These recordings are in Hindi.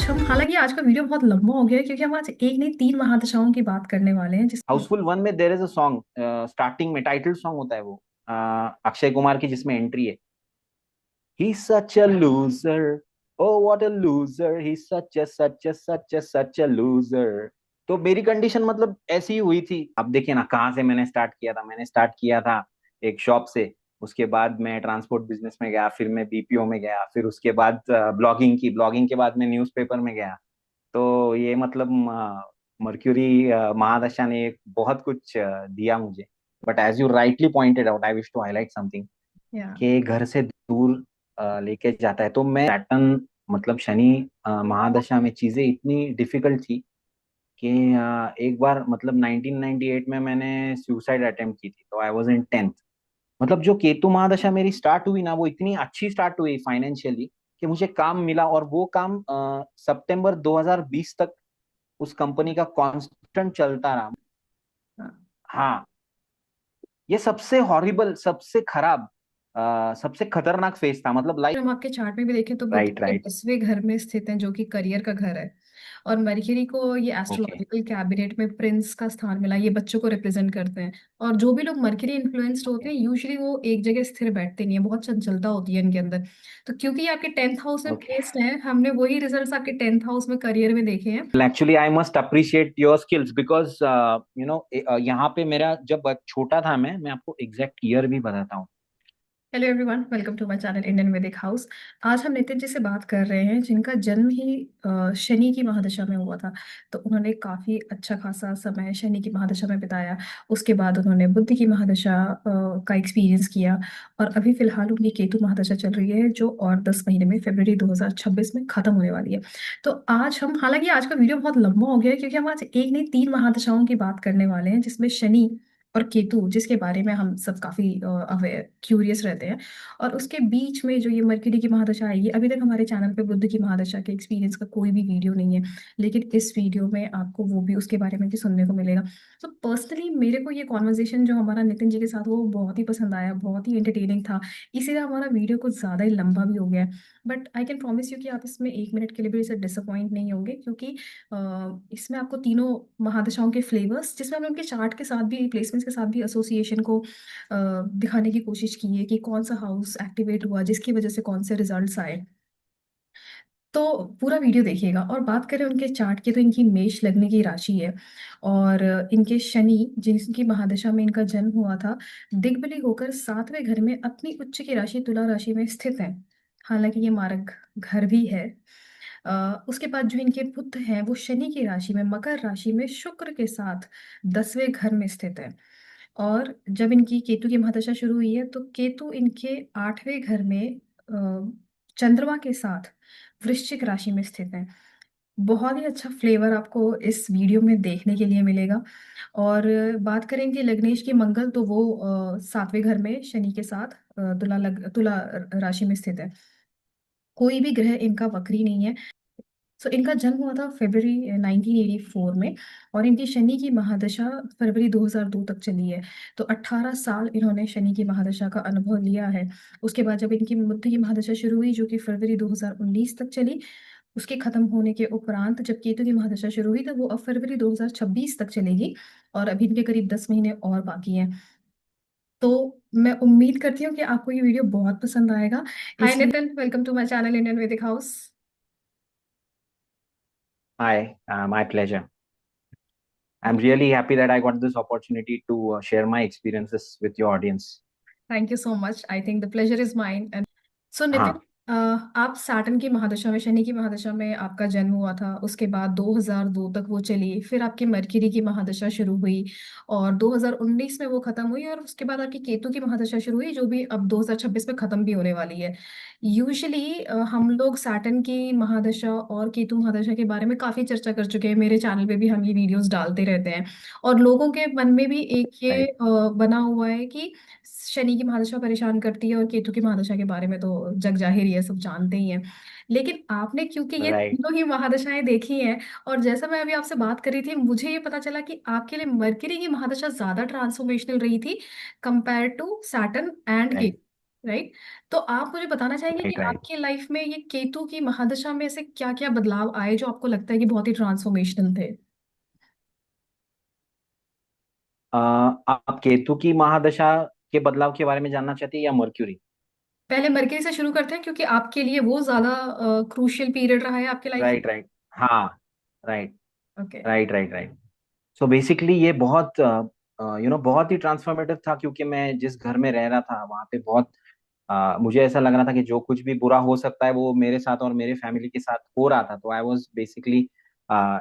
आज हम हालांकि आज का वीडियो बहुत लंबा हो गया है क्योंकि हम आज एक नहीं तीन महादशाओं की बात करने वाले हैं जिसमें हाउसफुल वन में there is a song starting में टाइटल सॉन्ग होता है वो अक्षय कुमार की जिसमें एंट्री है he such a loser oh what a loser he such a loser. तो मेरी कंडीशन मतलब ऐसी ही हुई थी। अब देखिए ना कहाँ से मैंने स्टार्ट किया था एक शॉप से। उसके बाद मैं ट्रांसपोर्ट बिजनेस में गया, फिर मैं बीपीओ में गया, फिर उसके बाद ब्लॉगिंग के बाद मैं न्यूज़पेपर में गया। तो ये मतलब मर्क्यूरी महादशा ने एक बहुत कुछ दिया मुझे। But as you rightly pointed out, I wish to highlight something या कि घर से दूर लेके जाता है। तो मैं सैटर्न मतलब शनि महादशा में चीजें इतनी डिफिकल्ट थी कि एक बार मतलब 1998 में मैंने सुसाइड अटेम्प्ट की थी। तो आई वाज इन 10th। मतलब जो केतु महादशा मेरी स्टार्ट हुई ना, वो इतनी अच्छी स्टार्ट हुई फाइनेंशियली कि मुझे काम मिला, और वो काम सितंबर 2020 तक उस कंपनी का कांस्टेंट चलता रहा। हाँ, ये सबसे हॉरिबल, सबसे खराब, सबसे खतरनाक फेज था मतलब लाइफ। हम आपके चार्ट में भी देखें तो बुध राइट के राइट। 10वें घर में स्थित हैं जो कि करियर का घर है। और मरकरी को ये ओके। एस्ट्रोलॉजिकल कैबिनेट में प्रिंस का स्थान मिला, ये बच्चों को रिप्रेजेंट करते हैं। और जो भी लोग मरकरी इन्फ्लुएंस्ड होते हैं यूजुअली वो एक जगह स्थिर बैठते नहीं है, बहुत चंचलता होती है इनके अंदर। तो क्योंकि ये आपके 10th हाउस में ओके। प्लेस्ड है, हमने वही रिजल्ट्स आपके 10th हाउस में करियर में देखे हैं। Actually I must appreciate your skills because you know यहाँ पे मेरा जब छोटा था, मैं आपको एग्जैक्ट ईयर भी बताता हूँ। Hello everyone, welcome to my channel Indian Vedic house. आज हम नितिन जी से बात कर रहे हैं जिनका जन्म ही शनि की महादशा में हुआ था। तो उन्होंने काफी अच्छा खासा समय शनि की महादशा में बिताया। उसके बाद उन्होंने बुध की महादशा का एक्सपीरियंस किया। और अभी फिलहाल उनकी केतु महादशा चल रही है जो और 10 महीने में फरवरी 2026 में खत्म होने वाली है। तो आज हम हालांकि आज का वीडियो बहुत लंबा हो गया है क्योंकि हम आज एक नहीं तीन महादशाओं की बात करने वाले हैं जिसमें शनि और केतु, जिसके बारे में हम सब काफी अवेयर क्यूरियस रहते हैं। और उसके बीच में जो ये मरकरी की महादशा आएगी, अभी तक हमारे चैनल पे बुध की महादशा के एक्सपीरियंस का कोई भी वीडियो नहीं है, लेकिन इस वीडियो में आपको वो भी उसके बारे में भी सुनने को मिलेगा। तो पर्सनली मेरे को ये कॉन्वर्जेशन जो हमारा नितिन जी के साथ हुआ वो बहुत ही पसंद आया, बहुत ही एंटरटेनिंग था। इसीलिए हमारा वीडियो कुछ ज्यादा ही लंबा भी हो गया है। But I can promise you कि आप इसमें 1 मिनट के लिए भी इसे डिसअपॉइंट नहीं होंगे क्योंकि इसमें आपको तीनों महादशाओं के फ्लेवर्स, जिसमें हमने उनके चार्ट के साथ भी, प्लेसमेंट्स के साथ भी एसोसिएशन को दिखाने की कोशिश की है कि कौन सा हाउस एक्टिवेट हुआ जिसकी वजह से कौन से रिजल्ट्स आए। तो पूरा वीडियो देखिएगा। और बात करें उनके चार्ट की तो इनकी मेष लगने की राशि है। और इनके शनि जिनकी महादशा में इनका जन्म हुआ था, दिग्बली होकर 7वें घर में अपनी उच्च की राशि तुला राशि में स्थित है। हालांकि ये मारक घर भी है। उसके बाद जो इनके पुत्र हैं वो शनि की राशि में, मकर राशि में शुक्र के साथ 10वें घर में स्थित है। और जब इनकी केतु की महादशा शुरू हुई है तो केतु इनके 8वें घर में चंद्रमा के साथ वृश्चिक राशि में स्थित है। बहुत ही अच्छा फ्लेवर आपको इस वीडियो में देखने के लिए मिलेगा। और बात करेंगे लग्नेश की मंगल, तो वो 7वें घर में शनि के साथ तुला राशि में स्थित है। कोई भी ग्रह इनका वक्री नहीं है। सो इनका जन्म हुआ था फरवरी 1984 में। और इनकी शनि की महादशा फरवरी 2002 तक चली है। तो 18 साल इन्होंने शनि की महादशा का अनुभव लिया है। उसके बाद जब इनकी बुध की महादशा शुरू हुई जो कि फरवरी 2019 तक चली, उसके खत्म होने के उपरांत जब केतु की महादशा शुरू हुई तो वो अब फरवरी 2026 तक चलेगी। और अभी इनके करीब 10 महीने और बाकी हैं। तो मैं उम्मीद करती हूँ कि आपको ये वीडियो बहुत पसंद आएगा। हाय इसलिए Nitin, welcome to my channel Indian Vedic house. Hi, my pleasure. I'm really happy that I got this opportunity to share my experiences with your audience. Thank you so much, I think the pleasure is mine. And so Nitin, हाँ। आप सैटर्न की महादशा में, शनि की महादशा में आपका जन्म हुआ था। उसके बाद 2002 तक वो चली, फिर आपकी मरकरी की महादशा शुरू हुई और 2019 में वो खत्म हुई। और उसके बाद आपकी केतु की महादशा शुरू हुई जो भी अब 2026 में खत्म भी होने वाली है। यूजुअली हम लोग सैटर्न की महादशा और केतु महादशा के बारे में काफी चर्चा कर चुके हैं, मेरे चैनल पे भी हम ये वीडियोस डालते रहते हैं। और लोगों के मन में भी एक ये राइट बना हुआ है कि शनि की महादशा परेशान करती है और केतु की महादशा के बारे में तो जग जाहिर ही है, सब जानते ही हैं। लेकिन आपने क्योंकि ये राइट। तीनों ही महादशाएं देखी हैं, और जैसा मैं अभी आपसे बात कर रही थी मुझे ये पता चला कि आपके लिए मरकरी की महादशा ज्यादा ट्रांसफॉर्मेशनल रही थी compare to Saturn and right. Ketu. Right. तो आप मुझे बताना चाहेंगे कि राइट राइट। आपकी लाइफ में ये केतु की महादशा में से क्या क्या बदलाव आए जो आपको लगता है कि बहुत ही ट्रांसफॉर्मेशनल थे। आप केतु की महादशा के बदलाव के बारे में जानना चाहती है या मर्क्यूरी? पहले मरकरी से शुरू करते हैं क्योंकि आपके लिए वो ज्यादा क्रूशियल पीरियड रहा है आपकी लाइफ में। Right right. हाँ। Right okay. Right right right. So basically ये बहुत बहुत ही ट्रांसफॉर्मेटिव था, क्योंकि मैं जिस घर में रह रहा था वहाँ पे बहुत मुझे ऐसा लग रहा था कि जो कुछ भी बुरा हो सकता है वो मेरे साथ और मेरे फैमिली के साथ हो रहा था। तो आई वाज बेसिकली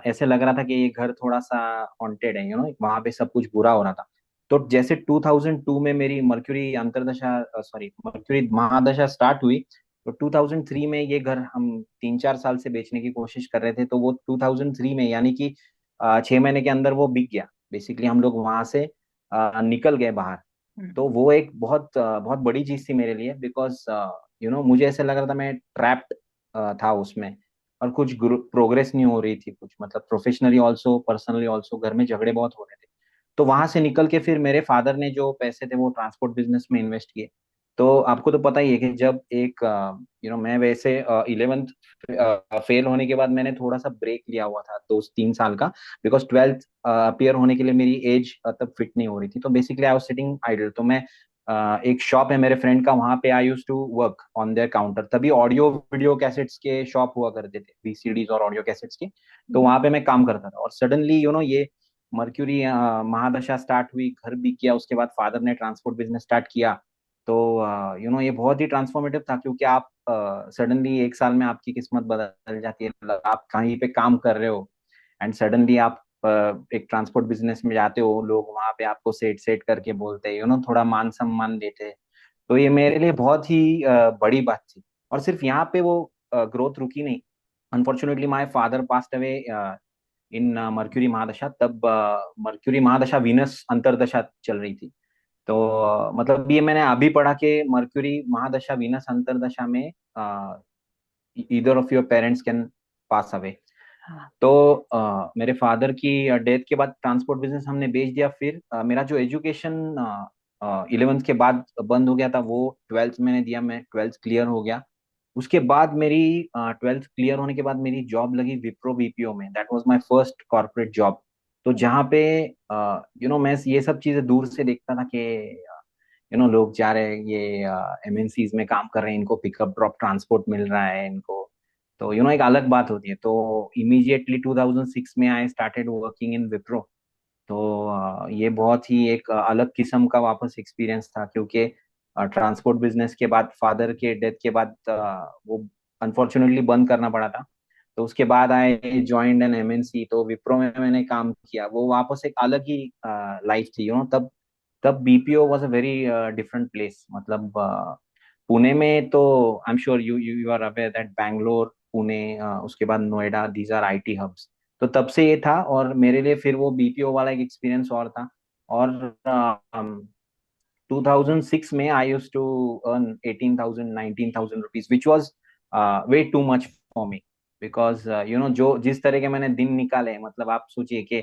ऐसे लग रहा था कि ये घर थोड़ा सा हॉन्टेड है, वहाँ पे सब कुछ बुरा हो रहा था। तो जैसे 2002 में मेरी मर्क्यूरी अंतरदशा, सॉरी, मर्क्यूरी महादशा स्टार्ट हुई, तो 2003 में ये घर हम 3-4 साल से बेचने की कोशिश कर रहे थे। तो वो 2003 में, यानी कि 6 महीने के अंदर वो बिक गया। बेसिकली हम लोग वहां से निकल गए बाहर। हम्म। तो वो एक बहुत बहुत बड़ी चीज थी मेरे लिए, बिकॉज मुझे ऐसा लग रहा था मैं ट्रैप्ड था उसमें, और कुछ प्रोग्रेस नहीं हो रही थी कुछ, मतलब प्रोफेशनली ऑल्सो पर्सनली ऑल्सो घर में झगड़े बहुत हो रहे थे। तो वहां से निकल के फिर मेरे फादर ने जो पैसे थे वो ट्रांसपोर्ट बिजनेस में इन्वेस्ट किए। तो आपको तो पता ही है कि जब एक मैं वैसे 11th फेल होने के बाद मैंने थोड़ा सा ब्रेक लिया हुआ था 2-3 साल का, बिकॉज 12th अपीयर होने के लिए मेरी एज तब फिट नहीं हो रही थी। तो basically I was sitting idle. तो मैं एक शॉप है मेरे फ्रेंड का, वहां पे I use to work on their counter. तभी ऑडियो वीडियो कैसेट्स के शॉप हुआ करते थे, वीसीडीज और ऑडियो कैसेट्स के। तो वहां पे मैं काम करता था, और सडनली ये मर्क्यूरी महादशा स्टार्ट हुई, घर भी किया, उसके बाद फादर ने ट्रांसपोर्ट बिजनेस स्टार्ट किया। तो ये बहुत ही ट्रांसफॉर्मेटिव था, क्योंकि आप सडनली एक साल में आपकी किस्मत बदल जाती है। मतलब आप कहीं पे काम कर रहे हो एंड सडनली आप एक ट्रांसपोर्ट बिजनेस में जाते हो, लोग वहां पे आपको सेट सेट करके बोलते हैं, थोड़ा मान सम्मान देते हैं। तो ये मेरे लिए बहुत ही बड़ी बात थी। और सिर्फ यहाँ पे वो ग्रोथ रुकी नहीं। Unfortunately my father passed away in mercury महादशा। तब मर्क्यूरी महादशा वीनस अंतरदशा चल रही थी। तो मतलब ये मैंने अभी पढ़ा कि मर्क्यूरी महादशा वीनस अंतरदशा में either of your parents can pass away. तो मेरे फादर की डेथ के बाद ट्रांसपोर्ट बिजनेस हमने बेच दिया। फिर मेरा जो एजुकेशन 11th के बाद बंद हो गया था, वो 12th मैंने दिया, मैं 12th क्लियर हो गया। उसके बाद मेरी 12th क्लियर होने के बाद मेरी जॉब लगी विप्रो बीपीओ में। That was my first corporate job. तो जहाँ पे मैं ये सब चीजें दूर से देखता था कि लोग जा रहे हैं, ये एमएनसीज में काम कर रहे हैं, इनको पिकअप ड्रॉप ट्रांसपोर्ट मिल रहा है इनको। तो एक अलग बात होती है। तो इमीडिएटली 2006 में I started working in Wipro. तो ये बहुत ही एक अलग किस्म का वापस एक्सपीरियंस था, क्योंकि ट्रांसपोर्ट बिजनेस के बाद, फादर के डेथ के बाद, वो अनफॉर्चुनेटली बंद करना पड़ा था। तो उसके बाद आई ज्वाइंड एन एमएनसी। तो विप्रो में मैंने काम किया, वो वापस एक अलग ही लाइफ थी। तब तब BPO was a very different place. मतलब पुणे में तो I am sure you you you are aware that Bangalore, Pune, उसके बाद Noida, these are IT hubs. तो तब से ये था, और मेरे लिए फिर वो बीपीओ वाला एक एक्सपीरियंस और था। और 2006 में I used to earn 18,000 19,000 rupees, which was way too much for me. Because जो जिस तरह के मैंने दिन निकाले, मतलब आप सोचिए कि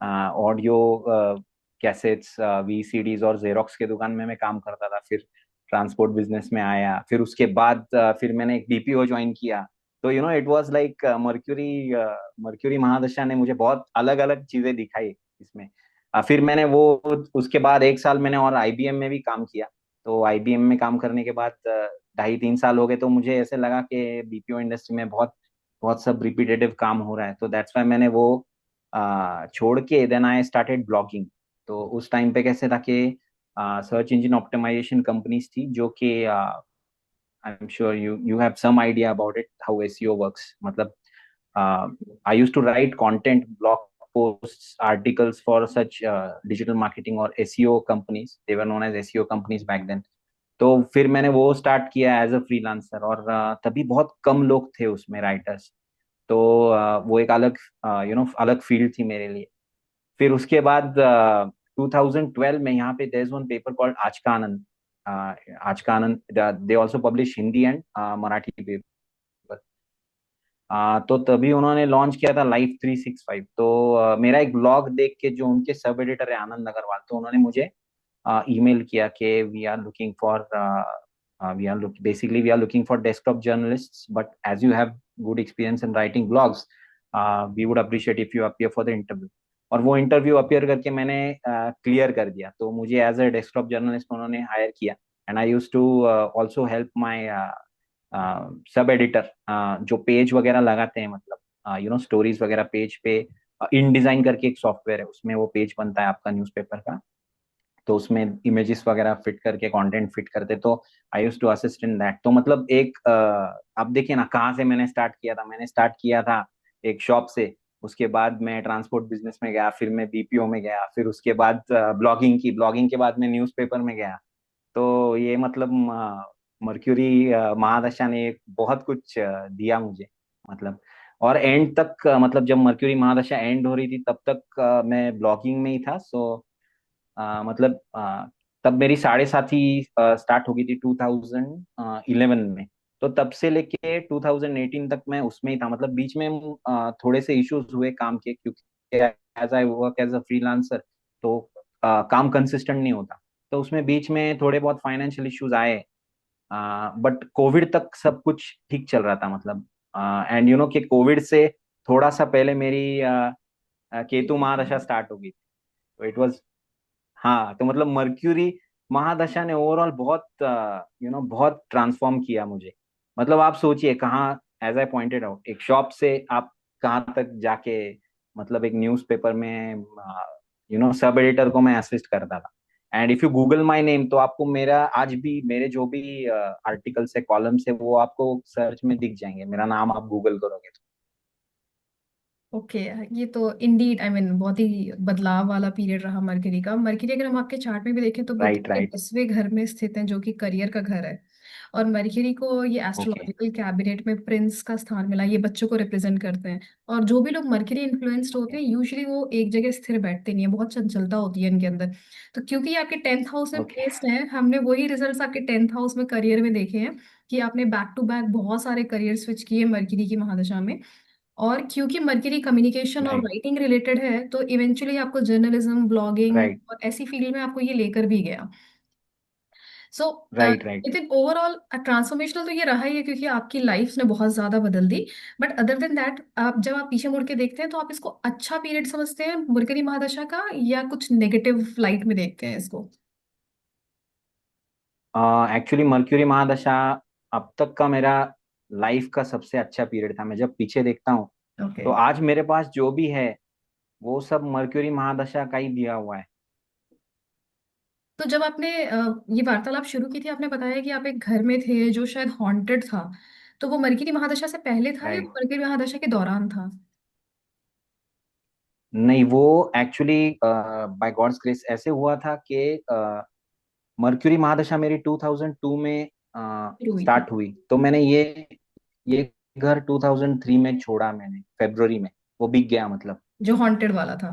ऑडियो कैसेट्स, वीसीडीज और जेरोक्स के दुकान में मैं काम करता था। फिर ट्रांसपोर्ट बिजनेस में आया, फिर उसके बाद फिर मैंने एक बीपीओ ज्वाइन किया। तो इट वाज लाइक मर्क्यूरी महादशा ने मुझे बहुत अलग अलग चीजें दिखाई इसमें। फिर मैंने वो उसके बाद एक साल मैंने और आईबीएम में भी काम किया। तो आईबीएम में काम करने के बाद 2.5-3 साल हो गए, तो मुझे ऐसे लगा कि बीपीओ इंडस्ट्री में बहुत बहुत सब रिपीटेटिव काम हो रहा है। तो दैट्स वाई मैंने वो छोड़ के देन आई स्टार्टेड ब्लॉगिंग। तो उस टाइम पे कैसे था कि सर्च इंजन ऑप्टिमाइजेशन कंपनीज थी, जो कि I am sure you you have some idea about it, how SEO works. मतलब I used to write content, blog posts, articles for such digital marketing और SEO companies. They were known as SEO companies back then. तो फिर मैंने वो स्टार्ट किया एज अ फ्रीलांसर, और तभी बहुत कम लोग थे उसमें राइटर्स। तो वो एक अलग अलग फील्ड थी मेरे लिए। फिर उसके बाद 2012 में यहाँ पे there is one paper called Aaj Ka Anand. Aaj Ka Anand, they also publish Hindi and Marathi paper. तो तभी उन्होंने लॉन्च किया था लाइफ 365। तो मेरा एक ब्लॉग देख के, जो उनके सब एडिटर है आनंद अग्रवाल, तो उन्होंने मुझे ईमेल किया कि we are looking for We are looking for desktop journalists, but as you have good experience in writing blogs, we would appreciate if you appear for the interview. और वो इंटरव्यू अपियर करके मैंने क्लियर कर दिया, तो मुझे एज अ डेस्कटॉप जर्नलिस्ट उन्होंने हायर किया. And I use to also help my sub editor, जो पेज वगैरह लगाते हैं, मतलब स्टोरीज वगैरह पेज पे. इन डिजाइन करके एक सॉफ्टवेयर है, उसमें वो पेज बनता है आपका न्यूज़पेपर का. तो उसमें इमेजेस वगैरह फिट करके कंटेंट फिट करते, तो I use to assist in that. तो मतलब एक आप देखिए ना कहाँ से मैंने स्टार्ट किया था. मैंने स्टार्ट किया था एक शॉप से, उसके बाद मैं ट्रांसपोर्ट बिजनेस में गया, फिर मैं बीपीओ में गया, फिर उसके बाद ब्लॉगिंग के बाद मैं न्यूज़पेपर में गया. तो ये मतलब मर्क्यूरी महादशा ने बहुत कुछ दिया मुझे, मतलब. और एंड तक मतलब जब मर्क्यूरी महादशा एंड हो रही थी तब तक मैं ब्लॉगिंग में ही था. सो मतलब तब मेरी साढ़े साथी स्टार्ट हो गई थी 2011 में. तो तब से लेके 2018 तक मैं उसमें ही था. मतलब बीच में थोड़े से इश्यूज हुए काम के, क्योंकि as I work as a freelancer, तो काम कंसिस्टेंट नहीं होता. तो उसमें बीच में थोड़े बहुत फाइनेंशियल इश्यूज आए. बट कोविड तक सब कुछ ठीक चल रहा था, मतलब. एंड यू नो कि कोविड से थोड़ा सा पहले मेरी केतु महादशा स्टार्ट हो गई. तो इट वाज, हाँ, तो मतलब मर्क्यूरी महादशा ने ओवरऑल बहुत बहुत ट्रांसफॉर्म किया मुझे. मतलब आप सोचिए कहाँ, एज आई पॉइंटेड आउट, एक शॉप से आप कहाँ तक जाके, मतलब एक न्यूज़पेपर में सब एडिटर को मैं असिस्ट करता था. And if you Google my name, तो आपको मेरा आज भी मेरे जो भी आर्टिकल्स है, कॉलम्स है, वो आपको सर्च में दिख जाएंगे. मेरा नाम आप गूगल करोगे तो. ओके, ये तो इंडीड बहुत ही बदलाव वाला पीरियड रहा मरकरी का। मरकरी अगर हम आपके चार्ट में भी देखें तो बुध राइट, के राइट. 10वें घर में स्थित है, जो कि करियर का घर है। और मरकरी को ये ओके. एस्ट्रोलॉजिकल कैबिनेट में प्रिंस का स्थान मिला, ये बच्चों को रिप्रेजेंट करते हैं। और जो भी लोग मरकरी इन्फ्लुएंस्ड होते हैं यूजुअली वो एक जगह स्थिर बैठते नहीं है, बहुत चंचलता होती है इनके अंदर। तो क्योंकि ये आपके 10th हाउस में ओके. प्लेस्ड है, हमने वही रिजल्ट्स आपके 10th हाउस में करियर में देखे हैं कि आपने बैक टू बैक बहुत सारे करियर स्विच किए मरकरी की महादशा में। और क्योंकि मर्क्यूरी कम्युनिकेशन और राइट, राइटिंग रिलेटेड है, तो इवेंचुअली आपको जर्नलिज्म, ब्लॉगिंग राइट, और ऐसी फील्ड में आपको ये लेकर भी गया। So right, right. It overall transformational तो ये रहा ही है, क्योंकि आपकी लाइफ ने बहुत ज्यादा बदल दी। बट अदर देन दैट, आप जब आप पीछे मुड़ के देखते हैं तो आप इसको अच्छा पीरियड समझते हैं मरकरी महादशा का, या कुछ नेगेटिव लाइट में देखते हैं इसको? एक्चुअली मर्क्यूरी महादशा अब तक का मेरा लाइफ का सबसे अच्छा पीरियड था. मैं जब पीछे देखता हूँ, ओके। तो आज मेरे पास जो भी है वो सब मर्क्यूरी महादशा का ही दिया हुआ है. तो जब आपने ये वार्तालाप शुरू की थी, आपने बताया कि आप एक घर में थे जो शायद हॉन्टेड था। तो वो मरकरी महादशा से पहले था या राइट. मरकरी महादशा के दौरान था? नहीं, वो एक्चुअली बाय गॉड्स ग्रेस ऐसे हुआ था कि मर्क्यूरी महादशा मेरी 2002 में शुरू हुई थी। स्टार्ट हुई. तो मैंने ये घर 2003 में छोड़ा, मैंने फरवरी में. वो बिक गया, मतलब. जो हॉन्टेड वाला था।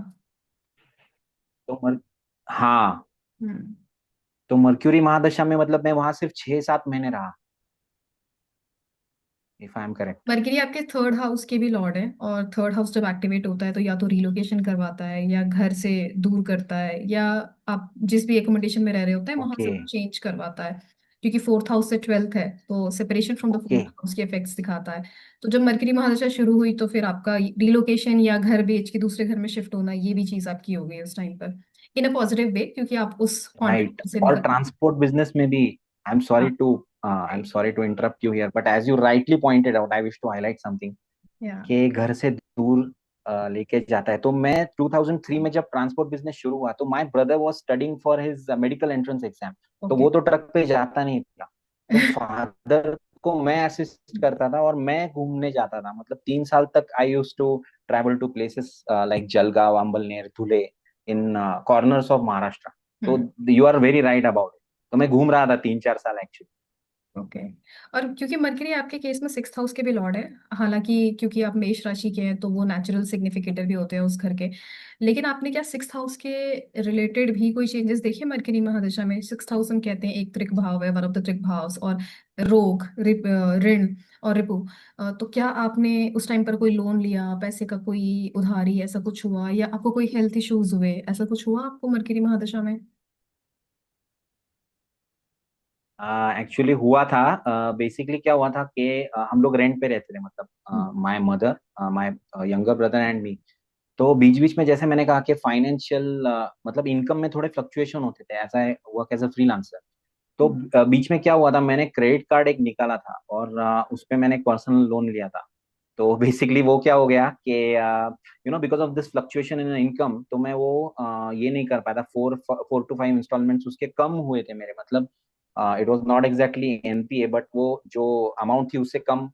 तो हाँ. हम्म। तो मर्क्यूरी महादशा में मतलब मैं वहां सिर्फ 6-7 महीने रहा, if I am correct. Mercury आपके 3rd हाउस के भी लॉर्ड हैं, और 3rd हाउस जब एक्टिवेट होता है तो या तो रिलोकेशन करवाता है, या घर से दूर करता है, या आप जिस भी एकोमोडेशन में रह रहे होते हैं वहां ओके. से चेंज करवाता है। क्योंकि 4th हाउस से 12th है, तो separation from the okay. 4th house के इफेक्ट्स दिखाता है। तो जब मरकरी महादशा शुरू हुई तो फिर आपका रिलोकेशन या घर बेच के दूसरे घर में शिफ्ट होना, ये भी चीज आपकी हो गई उस टाइम पर, इन अ पॉजिटिव वे, क्योंकि आप उस राइट. हॉन्टेड से और निकल। ट्रांसपोर्ट बिजनेस में भी, हाँ। I am sorry to interrupt you here, but as you rightly pointed out, I wish to highlight something या। कि घर से दूर लेके जाता है. तो मैं 2003 में जब ट्रांसपोर्ट बिजनेस शुरू हुआ, तो my brother was studying for his medical entrance exam. तो ओके। वो तो ट्रक पे जाता नहीं था. तो फादर को मैं असिस्ट करता था और मैं घूमने जाता था. मतलब 3 साल तक I use to travel to places like Jalgaon, Amalner, Dhule, in corners of Maharashtra. तो hmm. You are very right about it. तो मैं घूम रहा था 3-4 साल एक्चुअली. ओके। और क्योंकि मरकरी आपके केस में 6th हाउस के भी लॉर्ड है, हालांकि क्योंकि आप मेष राशि के हैं तो वो नेचुरल सिग्निफिकेटर भी होते हैं उस घर के। लेकिन आपने क्या 6th हाउस के रिलेटेड भी कोई चेंजेस देखे मरकरी महादशा में? 6th हाउस हम कहते हैं एक त्रिक भाव है, वन ऑफ द त्रिक भाव, और रोग, ऋण और रिपु। तो क्या आपने उस टाइम पर कोई लोन लिया, पैसे का कोई उधारी, ऐसा कुछ हुआ, या आपको कोई हेल्थ इश्यूज हुए, ऐसा कुछ हुआ आपको मरकरी महादशा में? एक्चुअली हुआ था, बेसिकली क्या हुआ था कि हम लोग रेंट पे रहते थे, हम्म, मतलब my mother, my younger brother and me. तो बीच बीच में जैसे मैंने कहा कि फाइनेंशियल मतलब इनकम में थोड़े फ्लक्चुएशन होते थे, ऐसा है वर्क एज अ फ्रीलांसर। तो हम्म, बीच में क्या हुआ था, मैंने क्रेडिट कार्ड एक निकाला था और उस पे मैंने एक पर्सनल लोन लिया था। तो बेसिकली वो क्या हो गया कि because of this fluctuation in income, तो मैं वो ये नहीं कर पाया था। 4 to 5 इंस्टॉलमेंट्स उसके कम हुए थे मेरे, मतलब it was not exactly NPA, but वो जो अमाउंट थी उससे कम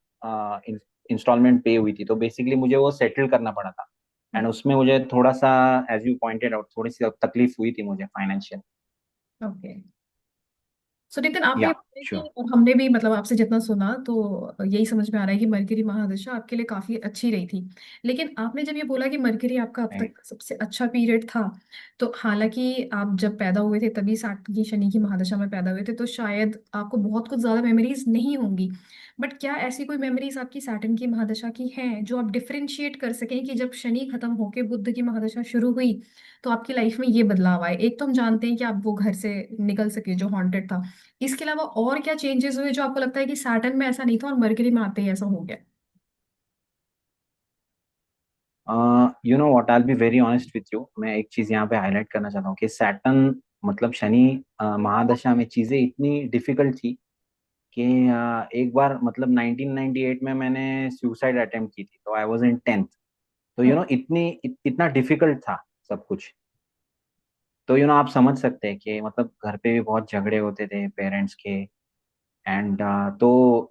इंस्टॉलमेंट पे हुई थी। तो बेसिकली मुझे वो सेटल करना पड़ा था। एंड उसमें मुझे थोड़ा सा, एज यू पॉइंटेड आउट, थोड़ी सी तकलीफ हुई थी मुझे फाइनेंशियल। ओके। सो नितिन, आपने या, ये बताया कि, श्योर। और हमने भी मतलब आपसे जितना सुना तो यही समझ में आ रहा है कि मरकरी महादशा आपके लिए काफी अच्छी रही थी। लेकिन आपने जब ये बोला कि मरकरी आपका अब तक राइट। का सबसे अच्छा पीरियड था, तो हालांकि आप जब पैदा हुए थे तभी सातवीं की शनि की महादशा में पैदा हुए थे, तो शायद आपको बहुत कुछ ज्यादा मेमोरीज नहीं होंगी। बट क्या ऐसी कोई मेमोरीज आपकी सैटर्न की महादशा की हैं जो आप डिफरेंशिएट कर सकें कि जब शनि खत्म होके बुध की महादशा शुरू हुई तो आपकी लाइफ में ये बदलाव आए? एक तो हम जानते हैं कि आप वो घर से निकल सके जो हॉन्टेड था, इसके अलावा और क्या चेंजेस हुए जो आपको लगता है कि सैटर्न में ऐसा नहीं था और मरकरी में आते ही ऐसा हो गया? You know what, I will be very honest with you. मैं एक चीज यहाँ पे हाईलाइट करना चाहता हूँ कि सैटर्न, मतलब शनि महादशा में चीजें इतनी डिफिकल्ट थी कि एक बार, मतलब 1998 में मैंने सुसाइड अटेम्प्ट की थी, तो आई वाज इन 10th। तो ओ, इतना डिफिकल्ट था सब कुछ। तो आप समझ सकते हैं कि मतलब घर पे भी बहुत झगड़े होते थे पेरेंट्स के। एंड तो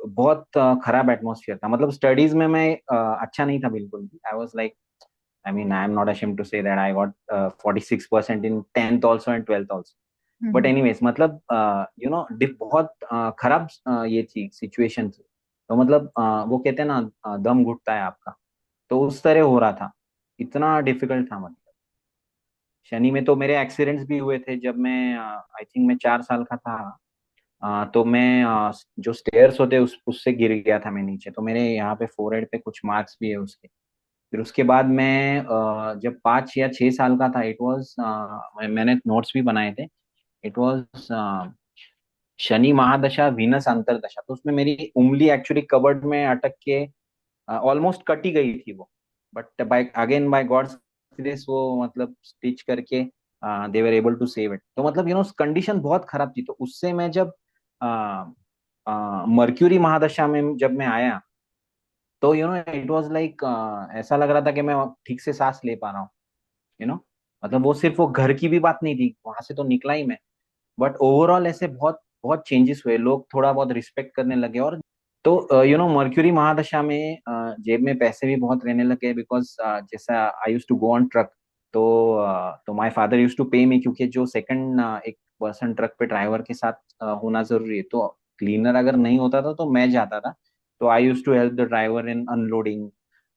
बहुत खराब एटमोसफियर था, मतलब स्टडीज में मैं अच्छा नहीं था बिल्कुल भी। I was like, I mean, I am not ashamed to say that I got 46% in 10th also and 12th also. But hmm, anyways, मतलब बहुत खराब ये थी सिचुएशन थी। तो मतलब वो कहते हैं ना, दम घुटता है आपका। तो उस तरह हो रहा था, इतना डिफिकल्ट था। मतलब शनि में तो मेरे एक्सीडेंट्स भी हुए थे जब मैं, आई थिंक मैं 4 साल का था। तो मैं जो स्टेयर्स होते हैं उससे गिर गया था मैं नीचे, तो मेरे यहाँ पे फोरहेड पे कुछ मार्क्स भी है उसके। फिर उसके बाद मैं जब 5 या 6 साल का था, इट वाज, मैंने नोट्स भी बनाए थे। इट वाज शनि महादशा वीनस अंतरदशा। तो उसमें मेरी उंगली एक्चुअली कबर्ड में अटक के ऑलमोस्ट कटी गई थी वो। But by again, by God's grace, वो मतलब स्टिच करके they were able to save it. तो मतलब कंडीशन बहुत खराब थी। तो उससे मैं जब मर्क्यूरी महादशा में जब मैं आया, तो इट वाज लाइक, ऐसा लग रहा था कि मैं ठीक से सांस ले पा रहा हूँ। यू नो मतलब वो सिर्फ वो घर की भी बात नहीं थी, वहां से तो निकला ही मैं। बट ओवरऑल ऐसे बहुत बहुत चेंजेस हुए, लोग थोड़ा बहुत रिस्पेक्ट करने लगे। और तो मर्क्यूरी महादशा में जेब में पैसे भी बहुत रहने लगे, बिकॉज जैसा I use to go on truck. तो my father use to pay me, क्योंकि जो सेकंड एक पर्सन ट्रक पे ड्राइवर के साथ होना जरूरी है। तो क्लीनर अगर नहीं होता था तो मैं जाता था। तो I use to help the driver in unloading,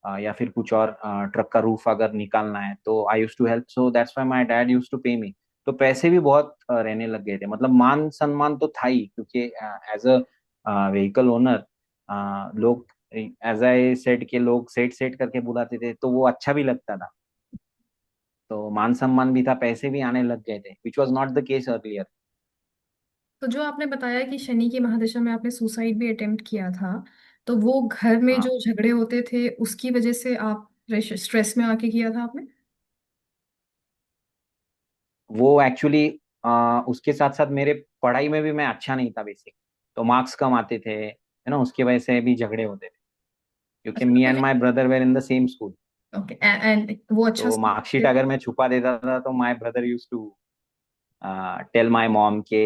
या फिर कुछ और, ट्रक का रूफ अगर निकालना है तो I use to help. So that's why my dad use to pay me. तो पैसे भी बहुत रहने लग गए थे, मतलब मान सम्मान तो था ही, क्योंकि एज अ व्हीकल ओनर लोग, एज आई सेड के लोग सेठ सेठ करके बुलाते थे, तो वो अच्छा भी लगता था। तो मान सम्मान भी था, पैसे भी आने लग गए थे, which was not the case earlier. तो जो आपने बताया कि शनि की महादशा में आपने सुसाइड भी अटेम्प्ट किया था, तो वो घर में हाँ, जो झगड़े होते थे उसकी वजह से आप स्ट्रेस में आके किया था आपने? वो एक्चुअली उसके साथ साथ मेरे पढ़ाई में भी मैं अच्छा नहीं था बेसिक। तो मार्क्स कम आते थे, है ना, उसकी वजह से भी झगड़े होते थे, क्योंकि अच्छा, तो मी एंड पहले, my brother were in the same school. Okay, and वो अच्छा तो स्कूल मार्कशीट थे? अगर मैं छुपा देता था तो my brother use to tell my mom के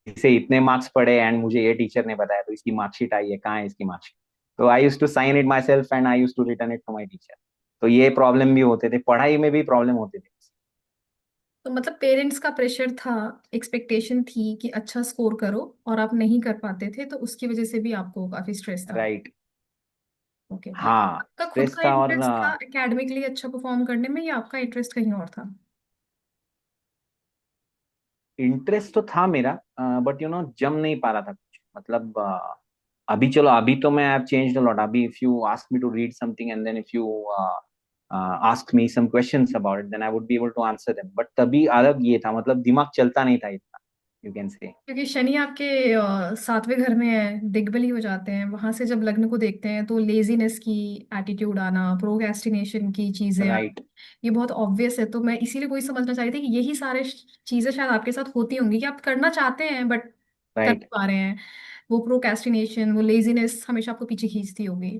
इसे इतने मार्क्स पड़े एंड मुझे ये टीचर ने बताया, तो इसकी मार्कशीट आई है, कहाँ है इसकी मार्कशीट। तो I use to sign it myself and I use to return it to my teacher. तो ये प्रॉब्लम भी होते थे, पढ़ाई में भी प्रॉब्लम होते थे। तो मतलब पेरेंट्स का प्रेशर था, एक्सपेक्टेशन थी कि अच्छा स्कोर करो, और आप नहीं कर पाते थे तो उसकी वजह से भी आपको काफी स्ट्रेस था? राइट। ओके, तो हाँ, आपका खुद स्ट्रेस का था। और इंटरेस्ट था एकेडमिकली अच्छा परफॉर्म करने में, या आपका इंटरेस्ट कहीं और था? इंटरेस्ट तो था मेरा, बट जम नहीं पा रहा था कुछ, मतलब अभी चलो, अभी तो मैं I have changed a lot. अभी if you ask me to read something and then if you ask me some questions about it, then I would be able to answer them. But तभी अलग ये था, मतलब दिमाग चलता नहीं था इतना। You can say. क्योंकि शनि आपके सातवें घर में है, दिग्बली हो जाते हैं वहां से। जब लग्न को देखते हैं तो लेजीनेस की एटीट्यूड आना, प्रोक्रेस्टिनेशन की चीजें आना, राइट। ये बहुत ऑब्वियस है। तो मैं इसीलिए वही समझना चाह रही थी कि यही सारे चीजें शायद आपके साथ होती होंगी कि आप करना चाहते हैं बट कर नहीं राइट पा रहे हैं। वो प्रोक्रेस्टिनेशन, वो लेजीनेस हमेशा आपको पीछे खींचती होगी।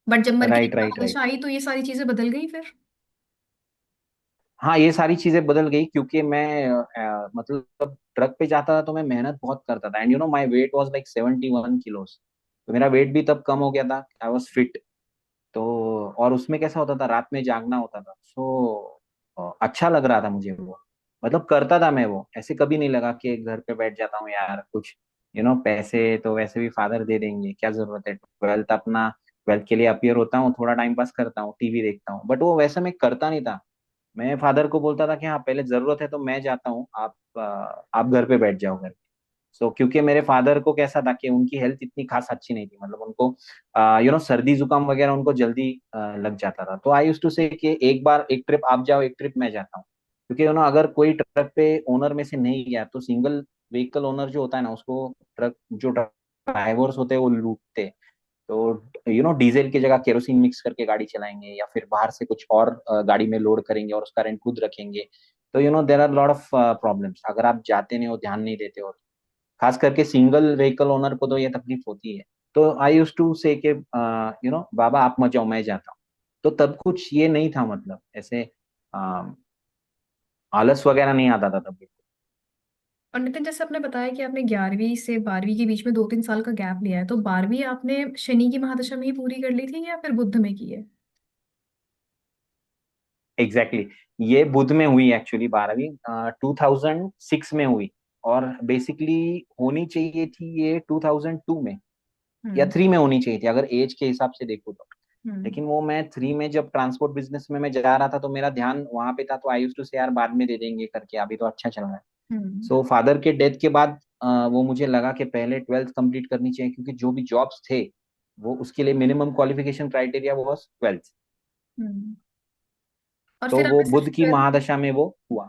बट जब मरकरी राइट की राइट महादशा राइट। आई तो ये सारी चीजें बदल गई फिर। हाँ, ये सारी चीजें बदल गई क्योंकि मैं मतलब ट्रक पे जाता था तो मैं मेहनत बहुत करता था, and you know my weight was like 71 kilos. तो मेरा वेट भी तब कम हो गया था, आई वॉज फिट। तो और उसमें कैसा होता था, रात में जागना होता था, सो अच्छा लग रहा था मुझे वो। मतलब करता था मैं वो, ऐसे कभी नहीं लगा कि घर पे बैठ जाता हूँ यार कुछ, पैसे तो वैसे भी फादर दे देंगे, क्या जरूरत है, ट्वेल्थ अपना, ट्वेल्थ के लिए अपियर होता हूँ, थोड़ा टाइम पास करता हूँ, टीवी देखता हूँ, बट वो वैसे मैं करता नहीं था। मैं फादर को बोलता था कि हाँ पहले जरूरत है तो मैं जाता हूँ, आप घर पे बैठ जाओ घर पे। सो क्योंकि मेरे फादर को कैसा था कि उनकी हेल्थ इतनी खास अच्छी नहीं थी, मतलब उनको सर्दी जुकाम वगैरह उनको जल्दी लग जाता था। तो आई यूज टू से कि एक बार एक ट्रिप आप जाओ, एक ट्रिप मैं जाता हूँ। क्योंकि अगर कोई ट्रक पे ओनर में से नहीं गया तो सिंगल व्हीकल ओनर जो होता है ना, उसको ट्रक जो ड्राइवर्स होते हैं वो लूटते। तो डीजल की जगह केरोसिन मिक्स करके गाड़ी चलाएंगे, या फिर बाहर से कुछ और गाड़ी में लोड करेंगे और उसका रेंट खुद रखेंगे। तो there are lot of problems अगर आप जाते नहीं हो, ध्यान नहीं देते हो। खास करके सिंगल व्हीकल ओनर को तो ये तकलीफ होती है। तो आई यूज टू से कि बाबा आप मत जाओ, मैं जाता हूँ। तो तब कुछ ये नहीं था, मतलब ऐसे आलस वगैरह नहीं आता था तब। और नितिन, जैसे आपने बताया कि आपने 11वीं से 12वीं के बीच में 2-3 साल का गैप लिया है, तो 12वीं आपने शनि की महादशा में ही पूरी कर ली थी या फिर बुध में की है? Exactly exactly. ये बुध में हुई एक्चुअली 12वीं 2006 में हुई। और बेसिकली होनी चाहिए थी ये 2002 में या हम्म। 3 में होनी चाहिए थी, अगर एज के हिसाब से देखो तो। हम्म। लेकिन वो मैं 3 में जब ट्रांसपोर्ट बिजनेस में मैं जा रहा था तो मेरा ध्यान वहां पे था, तो आई यूज टू से यार बाद में दे देंगे करके, अभी तो अच्छा चल रहा है। हम्म। सो फादर के डेथ के बाद वो मुझे लगा कि पहले ट्वेल्थ कंप्लीट करनी चाहिए, क्योंकि जो भी जॉब्स थे वो उसके लिए मिनिमम क्वालिफिकेशन क्राइटेरिया वो ट्वेल्थ। हम्म। और तो फिर वो आपने सिर्फ बुध की 12वीं। महादशा में वो हुआ।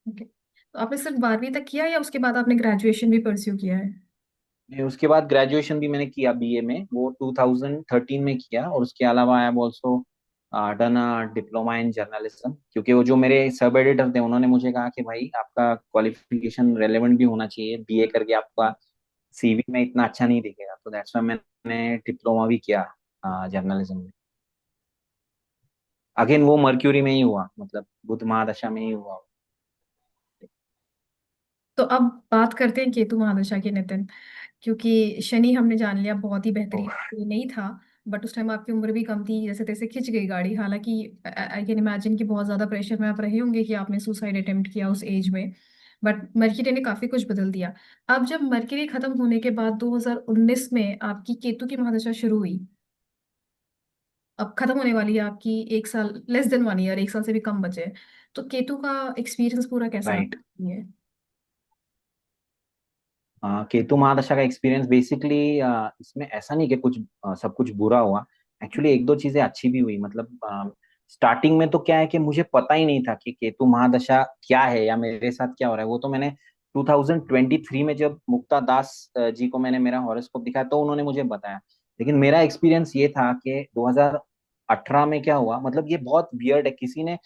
ओके, तो आपने सिर्फ 12वीं तक किया या उसके बाद आपने ग्रेजुएशन भी परस्यू किया है? उसके बाद ग्रेजुएशन भी मैंने किया बीए में, वो 2013 में किया। और उसके अलावा I have also done a diploma in journalism, क्योंकि वो जो मेरे सब एडिटर थे उन्होंने मुझे कहा कि भाई आपका क्वालिफिकेशन रेलेवेंट भी होना चाहिए, बीए करके आपका सीवी में इतना अच्छा नहीं दिखेगा। तो दैट्स व्हाई मैंने डिप्लोमा भी किया जर्नलिज्म में। अगेन वो मर्क्यूरी में ही हुआ, मतलब बुध महादशा में ही हुआ। तो अब बात करते हैं केतु महादशा की, नितिन। क्योंकि शनि हमने जान लिया बहुत ही बेहतरीन ओह। ये नहीं था। बट उस टाइम आपकी उम्र भी कम थी, जैसे तैसे खिंच गई गाड़ी। हालांकि आई कैन इमेजिन कि बहुत ज्यादा प्रेशर में आप रहे होंगे कि आपने सुसाइड अटेम्प्ट किया उस एज में। बट मरकरी ने काफी कुछ बदल दिया। अब जब मरकरी खत्म होने के बाद 2019 में आपकी केतु की महादशा शुरू हुई, अब खत्म होने वाली है आपकी 1 साल, लेस देन 1 ईयर, 1 साल से भी कम बचे हैं। तो केतु का एक्सपीरियंस पूरा कैसा राइट। रहा है? केतु महादशा का एक्सपीरियंस बेसिकली इसमें ऐसा नहीं कि कुछ सब कुछ बुरा हुआ। एक्चुअली एक दो चीजें अच्छी भी हुई, मतलब स्टार्टिंग में तो क्या है कि मुझे पता ही नहीं था कि केतु महादशा क्या है या मेरे साथ क्या हो रहा है। वो तो मैंने 2023 में जब मुक्ता दास जी को मैंने मेरा हॉरोस्कोप दिखाया तो उन्होंने मुझे बताया। लेकिन मेरा एक्सपीरियंस ये था कि 2018 में क्या हुआ, मतलब ये बहुत वियर्ड है। किसी ने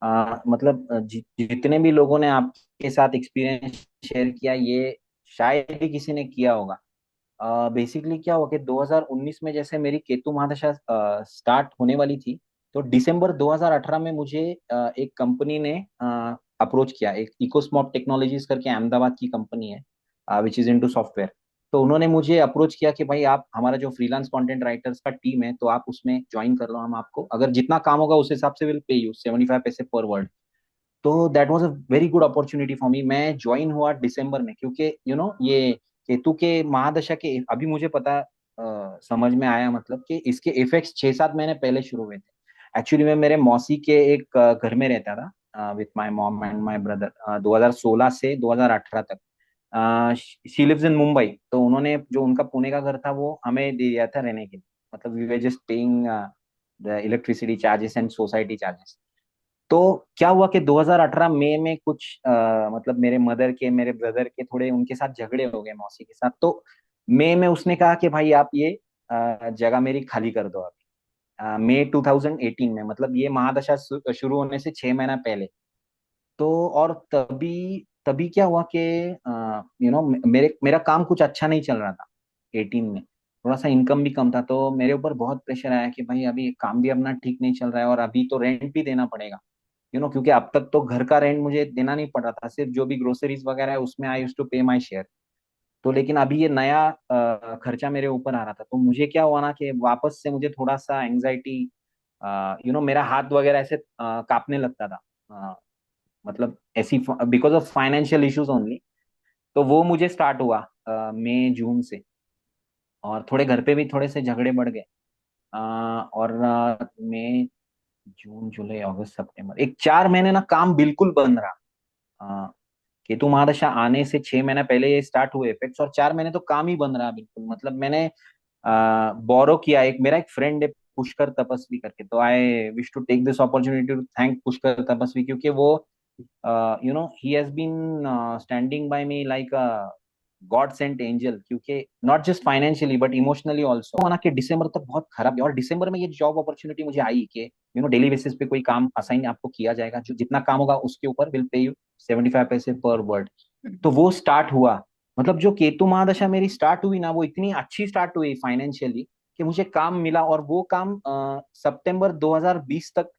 मतलब जितने भी लोगों ने आपके साथ एक्सपीरियंस शेयर किया, ये शायद ही किसी ने किया होगा। बेसिकली क्या हुआ कि 2019 में जैसे मेरी केतु महादशा स्टार्ट होने वाली थी, तो दिसंबर 2018 में मुझे एक कंपनी ने अप्रोच किया, एक इकोस्मॉर्ट टेक्नोलॉजीज करके अहमदाबाद की कंपनी है विच इज इनटू सॉफ्टवेयर। तो उन्होंने मुझे अप्रोच किया कि भाई आप हमारा जो फ्रीलांस कंटेंट राइटर्स का टीम है तो आप उसमें ज्वाइन कर लो, हम आपको अगर जितना काम होगा उस हिसाब से विल पे यू 75 पैसे पर वर्ड। तो that was a very good opportunity for me. मैं ज्वाइन हुआ दिसंबर में, क्योंकि ये केतु के महादशा के अभी मुझे पता समझ में आया, मतलब कि इसके इफेक्ट्स 6-7 महीने पहले शुरू हुए थे। एक्चुअली मैं मेरे मौसी के एक घर में रहता था with my mom and my brother 2016 से 2018 तक। शी लिव्स इन मुंबई, तो उन्होंने जो उनका पुणे का घर था वो हमें दे दिया था रहने के लिए। मतलब we were just paying the electricity charges and society charges. तो क्या हुआ कि 2018 मई में कुछ मतलब मेरे मदर के, मेरे ब्रदर के थोड़े उनके साथ झगड़े हो गए मौसी के साथ। तो मई में उसने कहा कि भाई आप ये जगह मेरी खाली कर दो अभी। मई 2018 में, मतलब ये महादशा शुरू होने से 6 महीना पहले। तो और तभी तभी क्या हुआ कि मेरा काम कुछ अच्छा नहीं चल रहा था 18 में। थोड़ा सा इनकम भी कम था, तो मेरे ऊपर बहुत प्रेशर आया कि भाई अभी काम भी अपना ठीक नहीं चल रहा है और अभी तो रेंट भी देना पड़ेगा। क्योंकि अब तक तो घर का रेंट मुझे देना नहीं पड़ रहा था, सिर्फ जो भी ग्रोसरीज वगैरह है उसमें आई यूज टू पे माई शेयर। तो लेकिन अभी ये नया खर्चा मेरे ऊपर आ रहा था, तो मुझे क्या हुआ ना कि वापस से मुझे थोड़ा सा एंग्जाइटी, मेरा हाथ वगैरह ऐसे कांपने लगता था। मतलब ऐसी, because of financial issues only. तो वो मुझे स्टार्ट हुआ मई जून से। और थोड़े घर पे भी थोड़े से झगड़े बढ़ गए। और मई जून जुलाई अगस्त सितंबर, एक 4 महीने ना काम बिल्कुल बंद रहा। अ, केतु महादशा आने से 6 महीना पहले ये स्टार्ट हुए इफेक्ट्स, और 4 महीने तो काम ही बंद रहा बिल्कुल। मतलब मैंने बोरो किया, एक मेरा एक फ्रेंड है पुष्कर तपस्वी करके, तो I wish to take this opportunity to thank Pushkar Tapasvi, क्योंकि वो he has been standing by me like a god sent angel, क्योंकि not just financially but emotionally also. ना कि दिसंबर तक बहुत खराब गया, और दिसंबर में ये जॉब अपॉर्चुनिटी मुझे आई कि डेली बेसिस पे कोई काम असाइन आपको किया जाएगा, जो जितना काम होगा उसके ऊपर विल पे यू 75 पैसे पर वर्ड। तो वो स्टार्ट हुआ। मतलब जो केतु महादशा मेरी स्टार्ट हुई ना, वो इतनी अच्छी स्टार्ट हुई फाइनेंशियली कि मुझे काम मिला, और वो काम सितंबर 2020 तक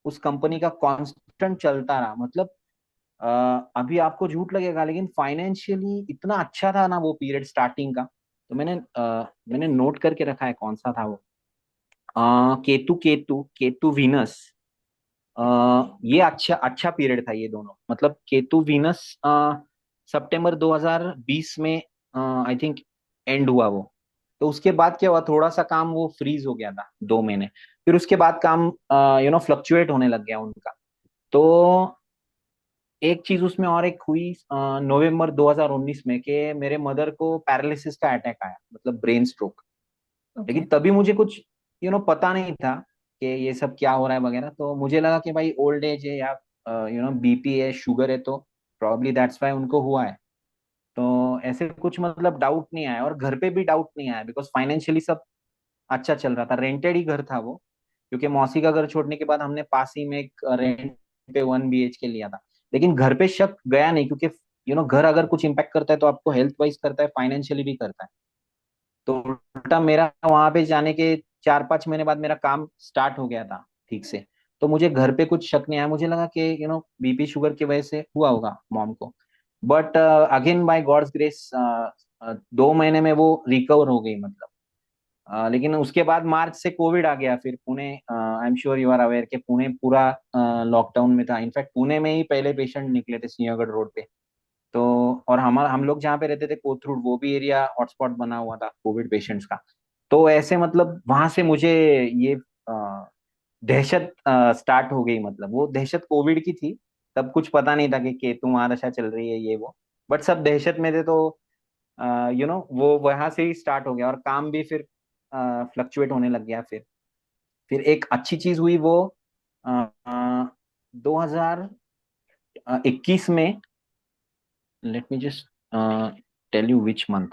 उस कंपनी का कांस्टेंट चलता रहा। मतलब अ, अभी आपको झूठ लगेगा, लेकिन फाइनेंशियली इतना अच्छा था ना वो पीरियड स्टार्टिंग का। तो मैंने नोट करके रखा है कौन सा था वो। केतु केतु केतु वीनस, ये अच्छा अच्छा पीरियड था ये दोनों। मतलब केतु वीनस सितंबर 2020 में आई थिंक एंड हुआ वो। तो उसके बाद क्या हुआ, थोड़ा सा काम वो फ्रीज हो गया था 2 महीने। फिर उसके बाद काम फ्लक्चुएट होने लग गया उनका। तो एक चीज उसमें और एक हुई नवंबर 2019 में, कि मेरे मदर को पैरालिसिस का अटैक आया, मतलब ब्रेन स्ट्रोक। ओके। लेकिन तभी मुझे कुछ पता नहीं था कि ये सब क्या हो रहा है वगैरह। तो मुझे लगा कि भाई ओल्ड एज है, या बीपी है, शुगर है, तो प्रॉब्ली दैट्स वाई उनको हुआ है। तो ऐसे कुछ मतलब डाउट नहीं आया, और घर पे भी डाउट नहीं आया, बिकॉज फाइनेंशियली सब अच्छा चल रहा था। रेंटेड ही घर था वो, क्योंकि मौसी का घर छोड़ने के बाद हमने पास ही में एक रेंट पे 1 BHK लिया था। लेकिन घर पे शक गया नहीं, क्योंकि घर अगर कुछ इम्पैक्ट करता है तो आपको हेल्थ वाइज करता है, फाइनेंशियली भी करता है। तो उल्टा मेरा वहां पे जाने के 4-5 महीने बाद मेरा काम स्टार्ट हो गया था ठीक से। तो मुझे घर पे कुछ शक नहीं आया, मुझे लगा कि बीपी शुगर की वजह से हुआ होगा मॉम को। But again by God's grace 2 महीने में वो रिकवर हो गई, मतलब। लेकिन उसके बाद मार्च से कोविड आ गया फिर Pune. I am sure you are aware कि पुणे पूरा लॉकडाउन में था। इनफैक्ट पुणे में ही पहले पेशेंट निकले थे सिंहगढ़ रोड पे। तो और हम लोग जहाँ पे रहते थे कोथरूड, वो भी एरिया हॉटस्पॉट बना हुआ था कोविड पेशेंट्स का। तो ऐसे मतलब वहां से मुझे ये दहशत स्टार्ट हो गई। मतलब वो दहशत कोविड की थी, तब कुछ पता नहीं था कि केतु महादशा चल रही है ये वो। बट सब दहशत में थे, तो वो वहां से ही स्टार्ट हो गया, और काम भी फिर फ्लक्चुएट होने लग गया। फिर एक अच्छी चीज हुई वो 2021 में। Let me just tell you which month.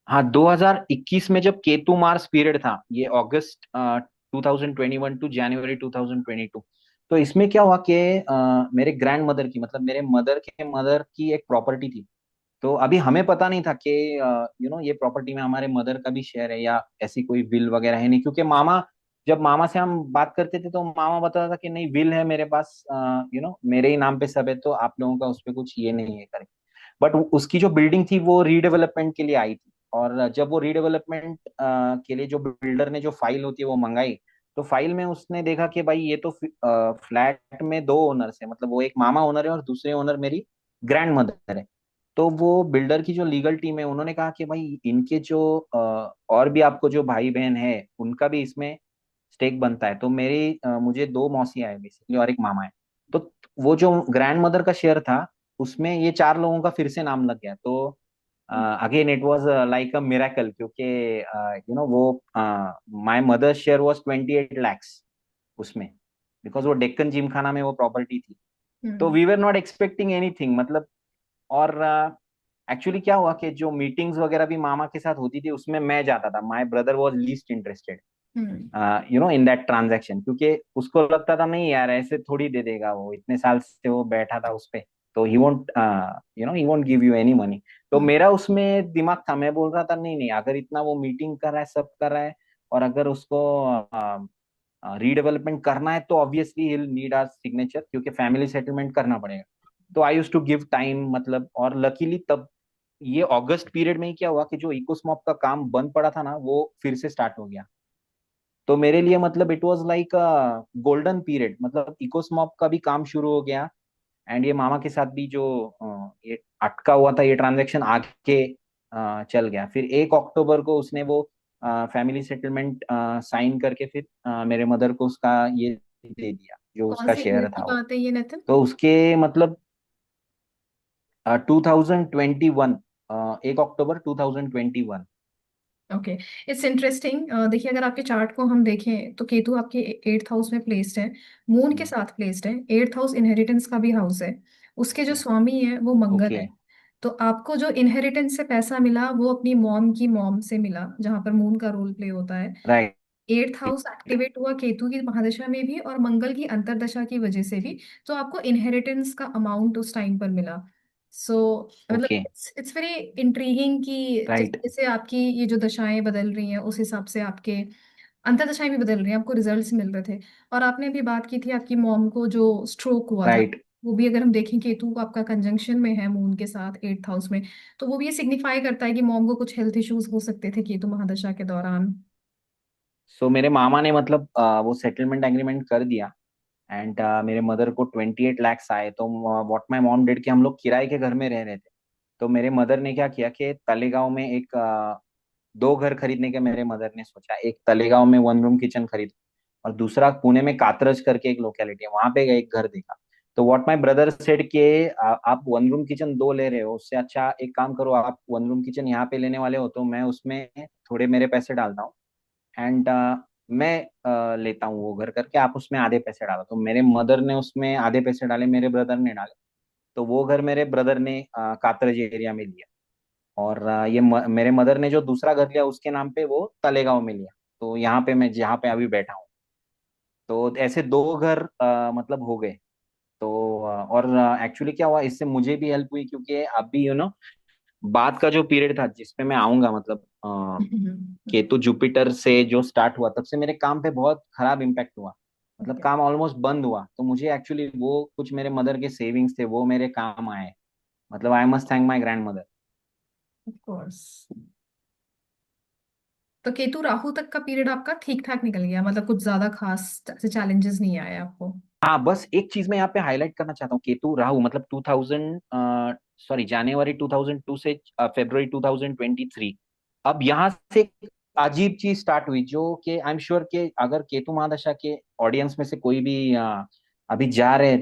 हाँ, 2021 में जब केतु मार्स पीरियड था, ये अगस्त 2021 टू जनवरी 2022। तो इसमें क्या हुआ कि मेरे ग्रैंड मदर की, मतलब मेरे मदर के मदर की एक प्रॉपर्टी थी। तो अभी हमें पता नहीं था कि ये प्रॉपर्टी में हमारे मदर का भी शेयर है, या ऐसी कोई विल वगैरह है नहीं, क्योंकि जब मामा से हम बात करते थे तो मामा बताता था कि नहीं, विल है मेरे पास, मेरे ही नाम पे सब है, तो आप लोगों का उस पर कुछ ये नहीं है करें। बट उसकी जो बिल्डिंग थी वो रीडेवलपमेंट के लिए आई थी। और जब वो रीडेवलपमेंट के लिए जो बिल्डर ने जो फाइल होती है वो मंगाई, तो फाइल में उसने देखा कि भाई ये तो फ्लैट में दो ओनर्स है, मतलब वो एक मामा ओनर है और दूसरे ओनर मेरी ग्रैंड मदर है। तो वो बिल्डर की जो लीगल टीम है, उन्होंने कहा कि भाई इनके जो और भी आपको जो भाई बहन है उनका भी इसमें स्टेक बनता है। तो मुझे दो मौसियां है बेसिकली और एक मामा है। तो वो जो ग्रैंड मदर का शेयर था, उसमें ये चार लोगों का फिर से नाम लग गया। तो again it was like a miracle, क्योंकि वो my mother share was 28 lakhs उसमें। बिकॉज वो डेक्कन जिमखाना में वो प्रॉपर्टी थी। तो hmm. We were not expecting anything, मतलब। और एक्चुअली क्या हुआ कि जो मीटिंग्स वगैरह भी मामा के साथ होती थी उसमें मैं जाता था। My brother was least interested hmm. In that transaction, क्योंकि उसको लगता था नहीं यार ऐसे थोड़ी दे देगा, वो इतने साल से वो बैठा था उस पे, तो he won't he won't give you any money. तो हम्म। मेरा उसमें दिमाग था, मैं बोल रहा था नहीं नहीं, अगर इतना वो मीटिंग कर रहा है, सब कर रहा है, और अगर उसको रीडेवलपमेंट करना है तो ऑब्वियसली ही नीड आवर सिग्नेचर, क्योंकि फैमिली सेटलमेंट करना पड़ेगा। तो I use to give time, मतलब। और लकीली तब ये अगस्त पीरियड में ही क्या हुआ कि जो इकोस्मॉक का काम बंद पड़ा था ना, वो फिर से स्टार्ट हो गया। तो मेरे लिए मतलब it was like a golden period, मतलब इकोस्मॉक का भी काम शुरू हो गया। एंड ये मामा के साथ भी जो ये अटका हुआ था ये ट्रांजैक्शन आगे चल गया। फिर 1 अक्टूबर को उसने वो फैमिली सेटलमेंट साइन करके फिर मेरे मदर को उसका ये दे दिया, जो कौन उसका से ईयर शेयर की था वो। बात है ये नितिन? तो उसके मतलब 2021, 1 अक्टूबर 2021। Okay, it's interesting. देखिए, अगर आपके चार्ट को हम देखें तो केतु आपके 8th हाउस में प्लेस्ड है, मून के साथ प्लेस्ड है। 8th हाउस इनहेरिटेंस का भी हाउस है, उसके जो स्वामी है वो मंगल ओके। है। तो आपको जो इनहेरिटेंस से पैसा मिला वो अपनी मॉम की मॉम से मिला, जहां पर मून का रोल प्ले होता है। राइट। 8th हाउस एक्टिवेट हुआ केतु की महादशा में भी और मंगल की अंतर्दशा की वजह से भी। तो आपको इनहेरिटेंस का अमाउंट उस टाइम पर मिला। सो मतलब ओके। इट्स वेरी इंट्रीगिंग कि जैसे राइट। जैसे आपकी ये जो दशाएं बदल रही हैं उस हिसाब से आपके अंतर्दशाएं भी बदल रही हैं, आपको रिजल्ट्स मिल रहे थे। और आपने अभी बात की थी आपकी मॉम को जो स्ट्रोक हुआ था, राइट। वो भी अगर हम देखें केतु आपका कंजंक्शन में है मून के साथ 8th हाउस में, तो वो भी ये सिग्निफाई करता है कि मॉम को कुछ हेल्थ इश्यूज हो सकते थे केतु महादशा के दौरान। सो मेरे मामा ने मतलब वो सेटलमेंट एग्रीमेंट कर दिया। एंड मेरे मदर को 28 lakhs आए। तो व्हाट माय मॉम डिड कि हम लोग किराए के घर में रह रहे थे। तो मेरे मदर ने क्या किया कि तलेगांव में एक 2 घर खरीदने के मेरे मदर ने सोचा। एक तलेगांव में 1 रूम किचन खरीद, और दूसरा पुणे में कात्रज करके एक लोकेलिटी है, वहां पे एक घर देखा। तो व्हाट माय ब्रदर सेड के आप 1 रूम किचन 2 ले रहे हो, उससे अच्छा एक काम करो, आप 1 रूम किचन यहाँ पे लेने वाले हो तो मैं उसमें थोड़े मेरे पैसे डालता हूँ। एंड मैं लेता हूँ वो घर करके, आप उसमें आधे पैसे डालो। तो मेरे मदर ने उसमें आधे पैसे डाले, मेरे ब्रदर ने डाले। तो वो घर मेरे ब्रदर ने कात्रज एरिया में लिया। और मेरे मदर ने जो दूसरा घर लिया उसके नाम पे वो तलेगांव में लिया। तो यहाँ पे मैं जहाँ पे अभी बैठा हूँ, तो ऐसे 2 घर मतलब हो गए। तो और एक्चुअली क्या हुआ, इससे मुझे भी हेल्प हुई, क्योंकि अभी बाद का जो पीरियड था जिसपे मैं आऊंगा, मतलब केतु जुपिटर से जो स्टार्ट हुआ, तब से मेरे काम पे बहुत खराब इम्पैक्ट हुआ। मतलब ओके। काम ऑलमोस्ट बंद हुआ। तो मुझे एक्चुअली वो कुछ मेरे मदर के सेविंग्स थे वो मेरे काम आए। मतलब I must thank my grand mother. Of course. तो केतु राहु तक का पीरियड आपका ठीक ठाक निकल गया, मतलब कुछ ज्यादा खास से चैलेंजेस नहीं आए आपको? हाँ, बस एक चीज मैं यहाँ पे हाईलाइट करना चाहता हूँ। केतु राहु मतलब 2000, सॉरी, जनवरी 2002 से फरवरी 2023। अब यहाँ से एक अजीब चीज स्टार्ट हुई, जो कि आई एम श्योर कि अगर केतु महादशा के ऑडियंस में से कोई भी अभी जा रहे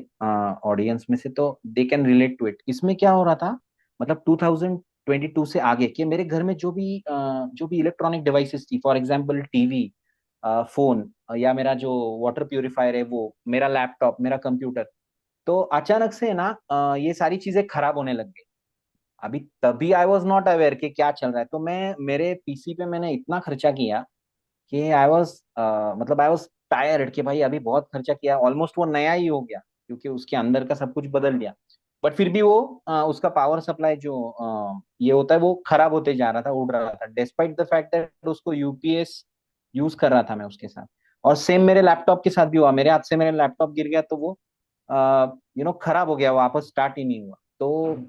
ऑडियंस में से, तो they can relate to it. इसमें क्या हो रहा था, मतलब 2022 से आगे के मेरे घर में जो भी इलेक्ट्रॉनिक डिवाइसेस थी, फॉर एग्जांपल टीवी, फोन, या मेरा जो वाटर प्यूरिफायर है वो, मेरा लैपटॉप, मेरा कंप्यूटर, तो अचानक से ना ये सारी चीजें खराब होने लग गई। अभी तभी आई वॉज नॉट अवेयर कि क्या चल रहा है। तो मैं मेरे पीसी पे मैंने इतना खर्चा किया कि आई वॉज मतलब आई वॉज टायर्ड कि भाई अभी बहुत खर्चा किया, ऑलमोस्ट वो नया ही हो गया, क्योंकि उसके अंदर का सब कुछ बदल दिया। बट फिर भी वो उसका पावर सप्लाई जो ये होता है वो खराब होते जा रहा था, उड़ रहा था, डिस्पाइट द फैक्ट दैट उसको यूपीएस यूज कर रहा था मैं उसके साथ। और सेम मेरे लैपटॉप के साथ भी हुआ, मेरे हाथ से मेरा लैपटॉप गिर गया, तो वो खराब हो गया, वापस स्टार्ट ही नहीं हुआ। तो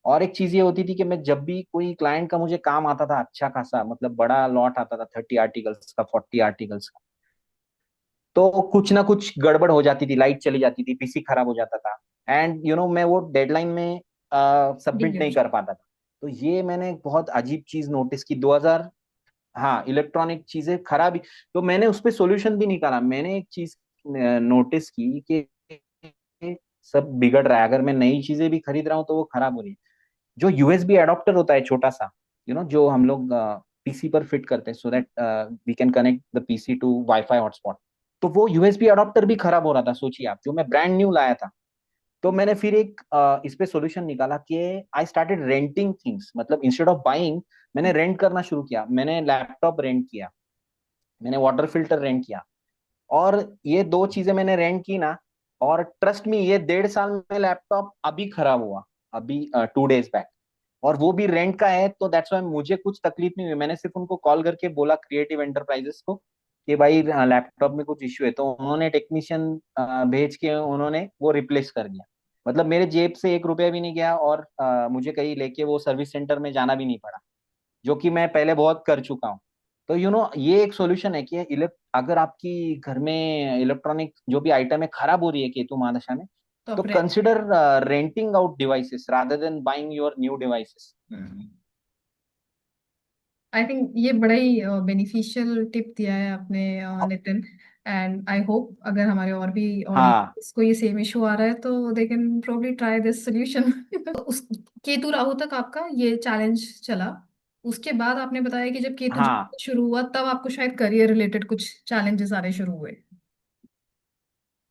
और एक चीज ये होती थी कि मैं जब भी कोई क्लाइंट का मुझे काम आता था अच्छा खासा, मतलब बड़ा लॉट आता था, 30 आर्टिकल्स का, 40 आर्टिकल्स का, तो कुछ ना कुछ गड़बड़ हो जाती थी, लाइट चली जाती थी, पीसी खराब हो जाता था। एंड मैं वो डेडलाइन में सबमिट डिले हो नहीं कर पाता था। तो ये मैंने एक बहुत अजीब चीज नोटिस की 2000। हाँ, इलेक्ट्रॉनिक चीजें खराब ही। तो मैंने उस पर सोल्यूशन भी निकाला। मैंने एक चीज नोटिस की कि सब बिगड़ रहा है, अगर मैं नई चीजें भी खरीद रहा हूँ तो वो खराब हो रही है। जो यूएसबी एडॉप्टर होता है छोटा सा, जो हम लोग पीसी पर फिट करते हैं, so that we can connect the PC to wifi hotspot. तो वो यूएसबी अडॉप्टर भी खराब हो रहा था, सोचिए आप, जो मैं ब्रांड न्यू लाया था। तो मैंने फिर एक इस पे सॉल्यूशन निकाला कि आई स्टार्टेड रेंटिंग थिंग्स, मतलब इंस्टेड ऑफ बाइंग मैंने रेंट करना शुरू किया। मैंने लैपटॉप रेंट किया, मैंने वाटर फिल्टर रेंट किया, और ये दो चीजें मैंने रेंट की ना, और ट्रस्ट मी, ये 1.5 साल में लैपटॉप अभी खराब हुआ, अभी 2 डेज बैक। और वो भी रेंट का है, तो दैट्स वाई मुझे कुछ तकलीफ नहीं हुई। मैंने सिर्फ उनको कॉल करके बोला, क्रिएटिव एंटरप्राइजेस को, कि भाई लैपटॉप में कुछ इश्यू है, तो उन्होंने टेक्नीशियन भेज के उन्होंने वो रिप्लेस कर दिया। मतलब मेरे जेब से 1 रुपया भी नहीं गया, और मुझे कहीं लेके वो सर्विस सेंटर में जाना भी नहीं पड़ा, जो कि मैं पहले बहुत कर चुका हूँ। तो ये एक सॉल्यूशन है कि अगर आपकी घर में इलेक्ट्रॉनिक जो भी आइटम है खराब हो रही है केतु महादशा में, तो तो आप रेंट ले consider renting out devices rather than buying your new devices. I think ये बड़ा ही बेनिफिशियल टिप दिया है आपने नितिन। एंड आई होप अगर हमारे और भी हाँ, ऑडियंस को ये सेम इशू आ रहा है तो they can probably try this solution. उस केतु राहु तक आपका ये चैलेंज चला। उसके बाद आपने बताया कि जब केतु हाँ, शुरू हुआ तब आपको शायद करियर रिलेटेड कुछ चैलेंजेस आने शुरू हुए।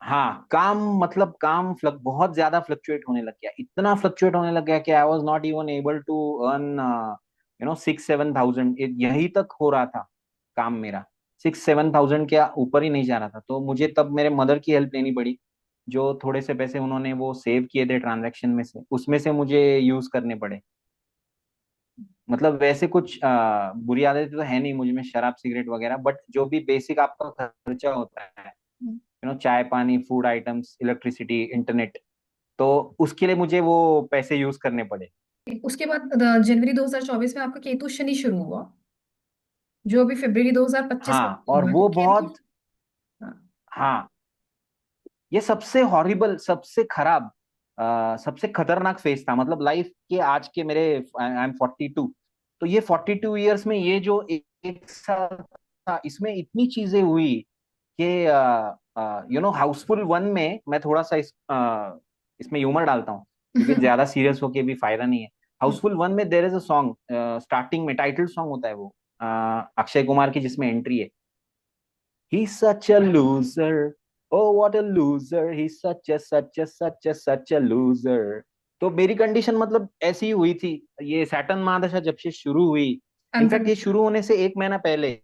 हाँ, काम, मतलब काम बहुत ज्यादा फ्लक्चुएट होने लग गया, इतना फ्लक्चुएट होने लग गया कि I was not even able to earn 6-7 thousand, यही तक हो रहा था काम मेरा। 6-7 थाउजेंड के ऊपर ही नहीं जा रहा था। तो मुझे तब मेरे मदर की हेल्प लेनी पड़ी, जो थोड़े से पैसे उन्होंने वो सेव किए थे ट्रांजैक्शन में से, उसमें से मुझे यूज करने पड़े। मतलब वैसे कुछ बुरी आदतें तो है नहीं मुझ में, शराब सिगरेट वगैरह, बट जो भी बेसिक आपका खर्चा होता है, चाय पानी, फूड आइटम्स, इलेक्ट्रिसिटी, इंटरनेट, तो उसके लिए मुझे वो पैसे यूज करने पड़े। उसके बाद जनवरी 2024 में आपका केतु शनि शुरू हुआ, जो अभी फरवरी 2025 में हाँ, खत्म और हुआ है। तो वो केतु, बहुत, हाँ, हाँ, ये सबसे हॉरिबल, सबसे खराब, सबसे खतरनाक फेज था, मतलब लाइफ के आज के मेरे, आई एम 42। तो ये 42 ईयर्स में ये जो एक साल था, इसमें इतनी चीजें हुई कि हाउसफुल वन में मैं थोड़ा सा इसमें ह्यूमर डालता हूँ, क्योंकि ज्यादा सीरियस होके भी फायदा नहीं है। हाउसफुल वन में there is a song, starting में टाइटल सॉन्ग होता है वो, अक्षय कुमार की, जिसमें एंट्री है, He's such a loser. Oh, what a loser. He's such a loser. तो मेरी कंडीशन मतलब ऐसी ही हुई थी। ये सैटर्न महादशा जब से शुरू हुई, इनफैक्ट ये अंतर्दशा। शुरू होने से 1 महीना पहले,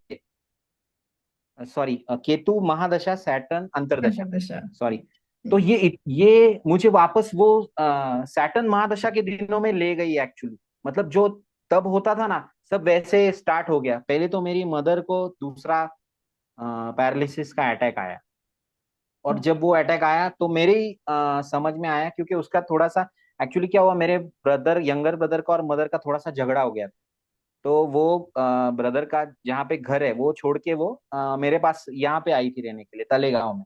सॉरी, केतु महादशा सैटर्न अंतरदशा, अंतर्दशा। सॉरी। तो ये मुझे वापस वो सैटर्न महादशा के दिनों में ले गई एक्चुअली। मतलब जो तब होता था ना, सब वैसे स्टार्ट हो गया। पहले तो मेरी मदर को दूसरा पैरालिसिस का अटैक आया, और जब वो अटैक आया तो मेरे ही समझ में आया, क्योंकि उसका थोड़ा सा, एक्चुअली क्या हुआ, मेरे ब्रदर, यंगर ब्रदर का और मदर का थोड़ा सा झगड़ा हो गया। तो वो ब्रदर का जहाँ पे घर है वो छोड़ के वो मेरे पास यहाँ पे आई थी रहने के लिए, तलेगांव में।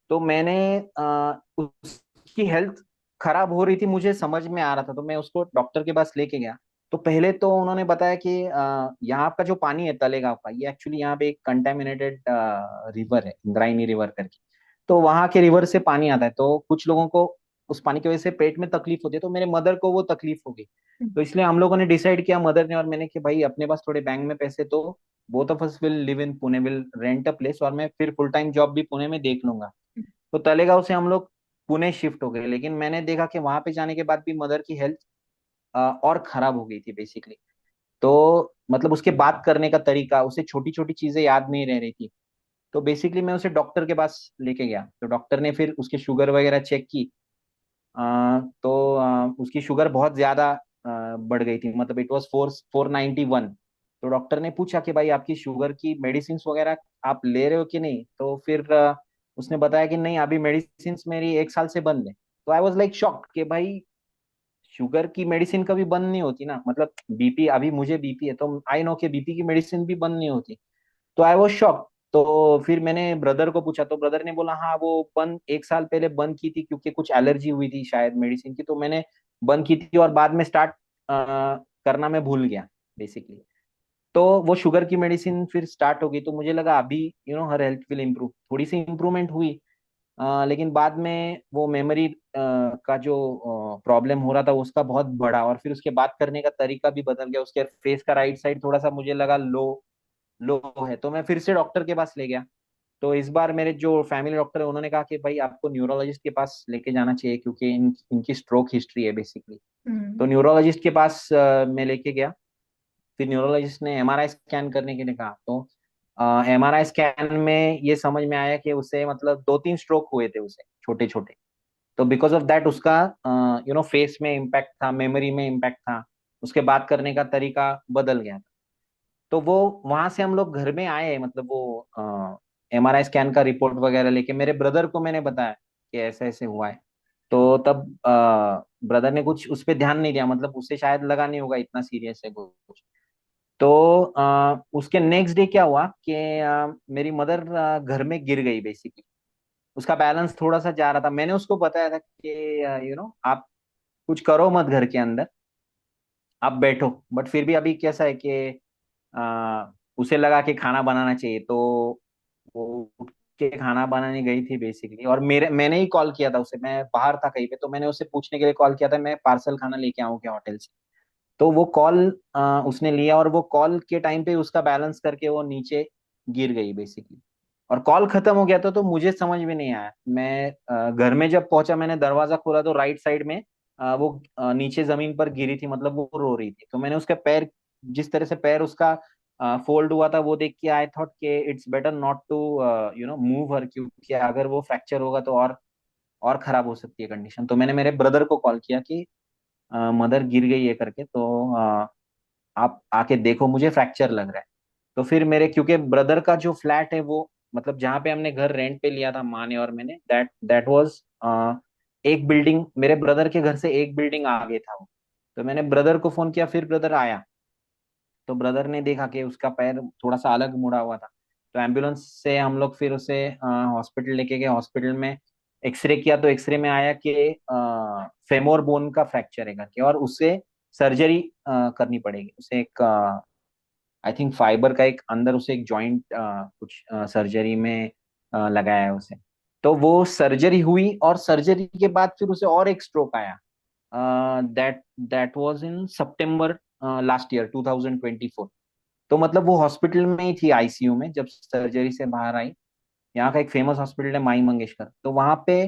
तो मैंने उसकी हेल्थ खराब हो रही थी, मुझे समझ में आ रहा था, तो मैं उसको डॉक्टर के पास लेके गया। तो पहले तो उन्होंने बताया कि यहाँ का जो पानी है तलेगांव का, ये एक्चुअली यहाँ पे एक कंटेमिनेटेड रिवर है, इंद्रायणी रिवर करके। तो वहां के रिवर से पानी आता है, तो कुछ लोगों को उस पानी की वजह से पेट में तकलीफ होती है, तो मेरे मदर को वो तकलीफ हो गई। तो इसलिए हम लोगों ने डिसाइड किया, मदर ने और मैंने, कि भाई अपने पास थोड़े बैंक में पैसे, तो both of us will live in Pune, will rent a place, और मैं फिर फुल टाइम जॉब भी पुणे में देख लूंगा। तो तलेगांव से हम लोग पुणे शिफ्ट हो गए। लेकिन मैंने देखा कि वहां पे जाने के बाद भी मदर की हेल्थ और खराब हो गई थी बेसिकली। तो मतलब उसके बात करने का तरीका, उसे छोटी छोटी चीजें याद नहीं रह रही थी। तो बेसिकली मैं उसे डॉक्टर के पास लेके गया, तो डॉक्टर ने फिर उसकी शुगर वगैरह चेक की। तो उसकी शुगर बहुत ज्यादा बढ़ गई थी, मतलब इट वाज 491। तो डॉक्टर ने पूछा कि भाई आपकी शुगर की मेडिसिन वगैरह आप ले रहे हो कि नहीं। तो फिर उसने बताया कि नहीं, अभी मेडिसिन मेरी 1 साल से बंद है। तो आई वाज लाइक शॉक कि भाई शुगर की मेडिसिन कभी बंद नहीं होती ना, मतलब बीपी, अभी मुझे बीपी है, तो आई नो कि बीपी की मेडिसिन भी बंद नहीं होती। तो आई वाज शॉक। तो फिर मैंने ब्रदर को पूछा, तो ब्रदर ने बोला हाँ, वो बंद 1 साल पहले बंद की थी, क्योंकि कुछ एलर्जी हुई थी शायद मेडिसिन की, तो मैंने बंद की थी, और बाद में स्टार्ट करना मैं भूल गया बेसिकली। तो वो शुगर की मेडिसिन फिर स्टार्ट हो गई, तो मुझे लगा अभी हर हेल्थ विल इम्प्रूव, थोड़ी सी इम्प्रूवमेंट हुई। लेकिन बाद में वो मेमोरी का जो प्रॉब्लम हो रहा था उसका बहुत बड़ा, और फिर उसके बात करने का तरीका भी बदल गया। उसके फेस का राइट साइड थोड़ा सा मुझे लगा लो लो है, तो मैं फिर से डॉक्टर के पास ले गया। तो इस बार मेरे जो फैमिली डॉक्टर है उन्होंने कहा कि भाई आपको न्यूरोलॉजिस्ट के पास लेके जाना चाहिए, क्योंकि इनकी स्ट्रोक हिस्ट्री है बेसिकली। तो हम्म। न्यूरोलॉजिस्ट के पास मैं लेके गया। फिर न्यूरोलॉजिस्ट ने एमआरआई स्कैन करने के लिए कहा। तो एमआरआई स्कैन में ये समझ में आया कि उसे मतलब 2-3 स्ट्रोक हुए थे उसे, छोटे छोटे। तो बिकॉज ऑफ दैट उसका फेस में इम्पैक्ट था, मेमोरी में इम्पैक्ट था, उसके बात करने का तरीका बदल गया था। तो वो वहां से हम लोग घर में आए, मतलब वो एमआरआई स्कैन का रिपोर्ट वगैरह लेके मेरे ब्रदर को मैंने बताया कि ऐसे ऐसे हुआ है। तो तब ब्रदर ने कुछ उस पर ध्यान नहीं दिया, मतलब उसे शायद लगा नहीं होगा इतना सीरियस है कुछ। तो उसके नेक्स्ट डे क्या हुआ कि मेरी मदर घर में गिर गई बेसिकली। उसका बैलेंस थोड़ा सा जा रहा था। मैंने उसको बताया था कि आप कुछ करो मत घर के अंदर, आप बैठो। बट फिर भी अभी कैसा है कि उसे लगा कि खाना बनाना चाहिए, तो वो उठ के खाना बनाने गई थी बेसिकली। और मैंने ही कॉल किया था उसे, मैं बाहर था कहीं पे, तो मैंने उसे पूछने के लिए कॉल किया था मैं पार्सल खाना लेके आऊँ क्या होटल से। तो वो कॉल उसने लिया, और वो कॉल के टाइम पे उसका बैलेंस करके वो नीचे गिर गई बेसिकली। और कॉल खत्म हो गया था, तो मुझे समझ में नहीं आया। मैं घर में जब पहुंचा, मैंने दरवाजा खोला तो राइट साइड में वो नीचे जमीन पर गिरी थी, मतलब वो रो रही थी। तो मैंने उसका पैर, जिस तरह से पैर उसका फोल्ड हुआ था, वो देख के आई थॉट कि it's better not to move her, क्योंकि अगर वो फ्रैक्चर होगा तो और खराब हो सकती है कंडीशन। तो मैंने मेरे ब्रदर को कॉल किया कि मदर गिर गई है करके, तो आप आके देखो, मुझे फ्रैक्चर लग रहा है। तो फिर मेरे, क्योंकि ब्रदर का जो फ्लैट है वो, मतलब जहाँ पे हमने घर रेंट पे लिया था माँ ने और मैंने, दैट वाज एक बिल्डिंग, मेरे ब्रदर के घर से एक बिल्डिंग आगे था वो। तो मैंने ब्रदर को फोन किया, फिर ब्रदर आया। तो ब्रदर ने देखा कि उसका पैर थोड़ा सा अलग मुड़ा हुआ था। तो एम्बुलेंस से हम लोग फिर उसे हॉस्पिटल लेके गए। हॉस्पिटल में एक्सरे किया, तो एक्सरे में आया कि फेमोर बोन का फ्रैक्चर है करके, और उसे सर्जरी करनी पड़ेगी। उसे एक आई थिंक फाइबर का एक अंदर उसे एक जॉइंट कुछ सर्जरी में लगाया है उसे। तो वो सर्जरी हुई, और सर्जरी के बाद फिर उसे और एक स्ट्रोक आया। That that was in September last year 2024। तो मतलब वो हॉस्पिटल में ही थी आईसीयू में जब सर्जरी से बाहर आई। यहाँ का एक फेमस हॉस्पिटल है माई मंगेशकर। तो वहां पे